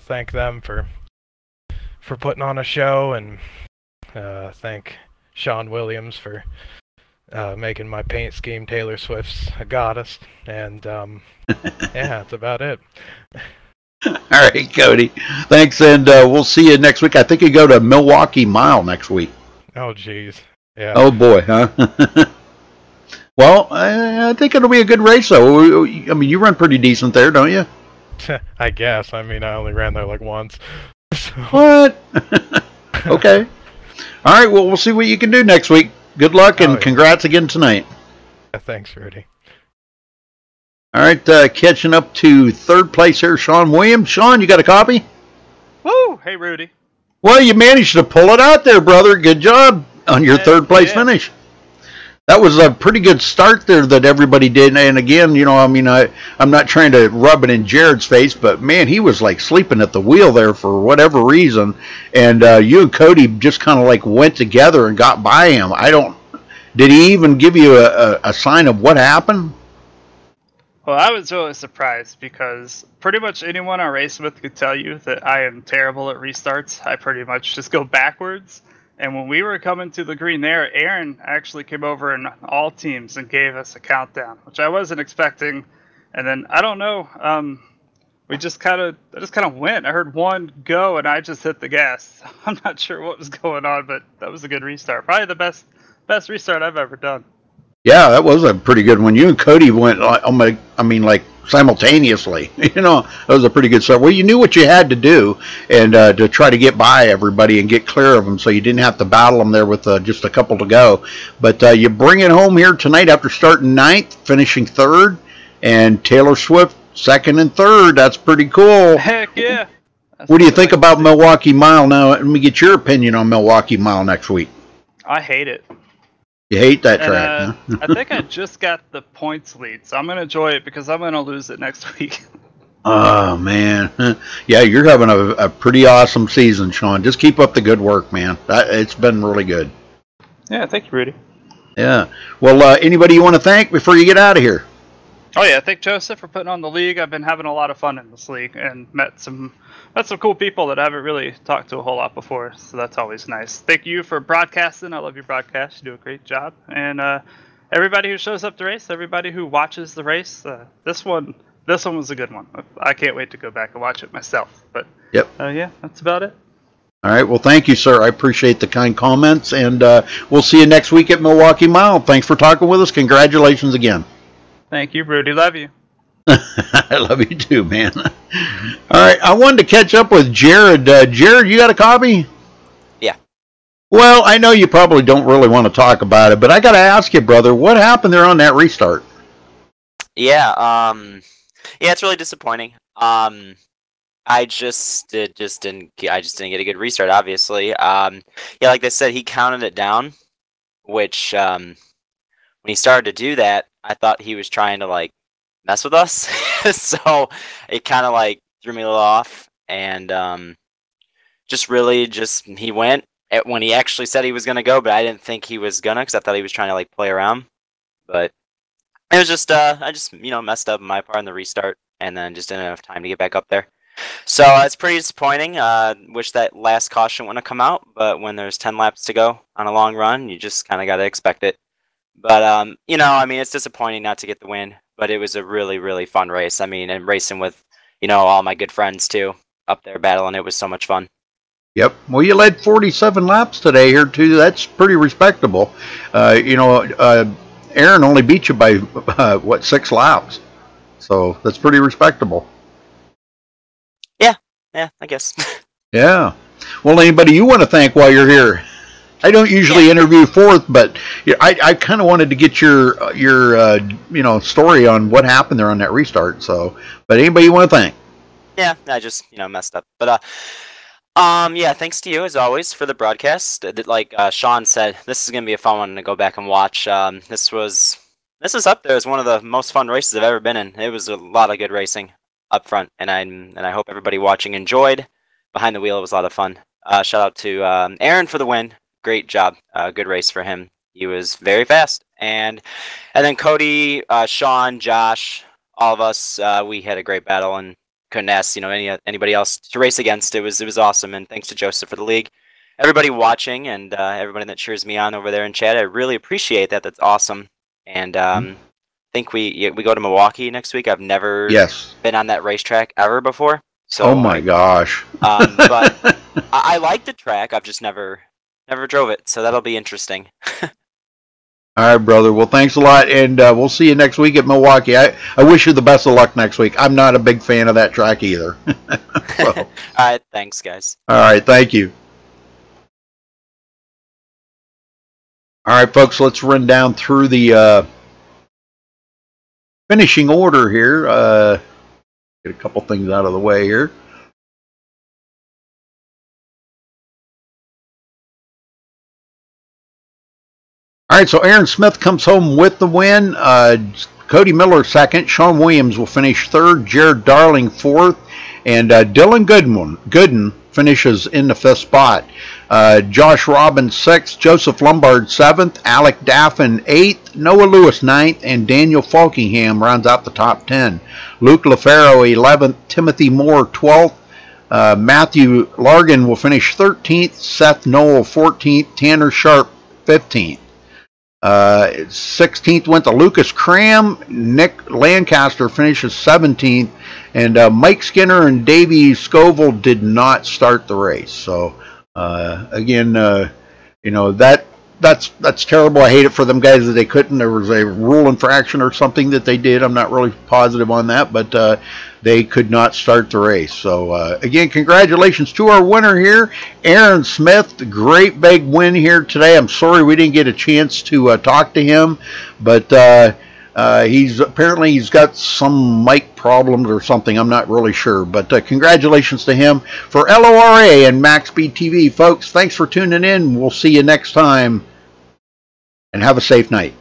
thank them for putting on a show, and thank Sean Williams for making my paint scheme Taylor Swift's a goddess, and yeah, that's about it. All right, Cody. Thanks, and we'll see you next week. I think you go to Milwaukee Mile next week. Oh, jeez. Yeah. Oh, boy, huh? Well, I think it'll be a good race, though. I mean, you run pretty decent there, don't you? I guess. I mean, I only ran there like once. So. What? Okay. All right, well, we'll see what you can do next week. Good luck, and congrats again tonight. Thanks, Rudy. All right, catching up to third place here, Sean Williams. Sean, you got a copy? Woo! Hey, Rudy. Well, you managed to pull it out there, brother. Good job on your third place finish. That was a pretty good start there that everybody did. And again, you know, I mean, I'm not trying to rub it in Jared's face, but man, he was like sleeping at the wheel there for whatever reason. And you and Cody just kind of like went together and got by him. Did he even give you a sign of what happened? Well, I was really surprised because pretty much anyone I race with could tell you that I am terrible at restarts. I pretty much just go backwards. And when we were coming to the green there, Aaron actually came over in all teams and gave us a countdown, which I wasn't expecting. And then, I don't know, I just kind of went. I heard one go, and I just hit the gas. I'm not sure what was going on, but that was a good restart. Probably the best restart I've ever done. Yeah, that was a pretty good one. You and Cody went, like simultaneously. You know, that was a pretty good start. Well, you knew what you had to do, and to try to get by everybody and get clear of them, so you didn't have to battle them there with just a couple to go. But you bring it home here tonight after starting ninth, finishing third, and Taylor Swift second and third. That's pretty cool. Heck yeah! What do you think about Milwaukee Mile now? Let me get your opinion on Milwaukee Mile next week. I hate it. You hate that track, huh? I think I just got the points lead, so I'm going to enjoy it because I'm going to lose it next week. Oh, man. Yeah, you're having a pretty awesome season, Sean. Just keep up the good work, man. It's been really good. Yeah, thank you, Rudy. Yeah. Well, anybody you want to thank before you get out of here? Oh, yeah, thank Joseph for putting on the league. I've been having a lot of fun in this league and met some cool people that I haven't really talked to a whole lot before, so that's always nice. Thank you for broadcasting. I love your broadcast. You do a great job. And everybody who shows up to race, everybody who watches the race, this one was a good one. I can't wait to go back and watch it myself. But yep. Yeah, that's about it. All right. Well, thank you, sir. I appreciate the kind comments, and we'll see you next week at Milwaukee Mile. Thanks for talking with us. Congratulations again. Thank you, Rudy. Love you. I love you too, man. All right, I wanted to catch up with Jared. Jared, you got a copy? Yeah. Well, I know you probably don't really want to talk about it, but I got to ask you, brother, what happened there on that restart? Yeah, it's really disappointing. I just didn't get a good restart, obviously. Yeah, like they said, he counted it down, which when he started to do that, I thought he was trying to like mess with us. So it kind of like threw me a little off, and he went when he actually said he was gonna go, but I didn't think he was gonna because I thought he was trying to like play around. But it was just I just messed up my part in the restart, and then just didn't have time to get back up there. So it's pretty disappointing. Wish that last caution wouldn't have come out, but when there's 10 laps to go on a long run, you just kind of got to expect it. But I mean, it's disappointing not to get the win, but it was a really, really fun race. I mean, and racing with, all my good friends too, up there battling. It was so much fun. Yep. Well, you led 47 laps today here too. That's pretty respectable. Aaron only beat you by 6 laps, so that's pretty respectable. Yeah, I guess. Yeah. Well, anybody you want to thank while you're here? I don't usually interview fourth, but I kind of wanted to get your story on what happened there on that restart. So, but anybody you want to thank? Yeah, I just messed up. But yeah, thanks to you as always for the broadcast. Like Sean said, this is gonna be a fun one to go back and watch. This is up there as one of the most fun races I've ever been in. It was a lot of good racing up front, and I hope everybody watching enjoyed. Behind the wheel, it was a lot of fun. Shout out to Aaron for the win. Great job. Good race for him. He was very fast. And then Cody, Sean, Josh, all of us, we had a great battle and couldn't ask anybody else to race against. It was awesome. And thanks to Joseph for the league. Everybody watching and everybody that cheers me on over there in chat, I really appreciate that. That's awesome. And I think we go to Milwaukee next week. I've never been on that racetrack ever before. So oh my gosh. But I like the track. I've just never drove it, so that'll be interesting. All All right, brother. Well, thanks a lot, and we'll see you next week at Milwaukee. I wish you the best of luck next week. I'm not a big fan of that track either. So. All right, thanks, guys. All right, thank you. All right, folks, let's run down through the finishing order here. Get a couple things out of the way here. All right, so Aaron Smith comes home with the win. Cody Miller second. Sean Williams will finish third. Jared Darling fourth. And Dylan Gooden finishes in the fifth spot. Josh Robbins sixth. Joseph Lombard seventh. Alec Daffin eighth. Noah Lewis ninth. And Daniel Falkingham rounds out the top 10. Luke LaFaro 11th. Timothy Moore 12th. Matthew Largan will finish 13th. Seth Noel 14th. Tanner Sharp 15th. 16th went to Lucas Cram. Nick Lancaster finishes 17th, and Mike Skinner and Davey Scoville did not start the race. So again, you know, that's terrible. I hate it for them guys that they couldn't. There was a rule infraction or something that they did. I'm not really positive on that, but they could not start the race. So again, congratulations to our winner here, Aaron Smith. Great big win here today. I'm sorry we didn't get a chance to talk to him, but he's got some mic problems or something. I'm not really sure, but congratulations to him. For LORA and MaxSpeedTV, folks, thanks for tuning in. We'll see you next time, and have a safe night.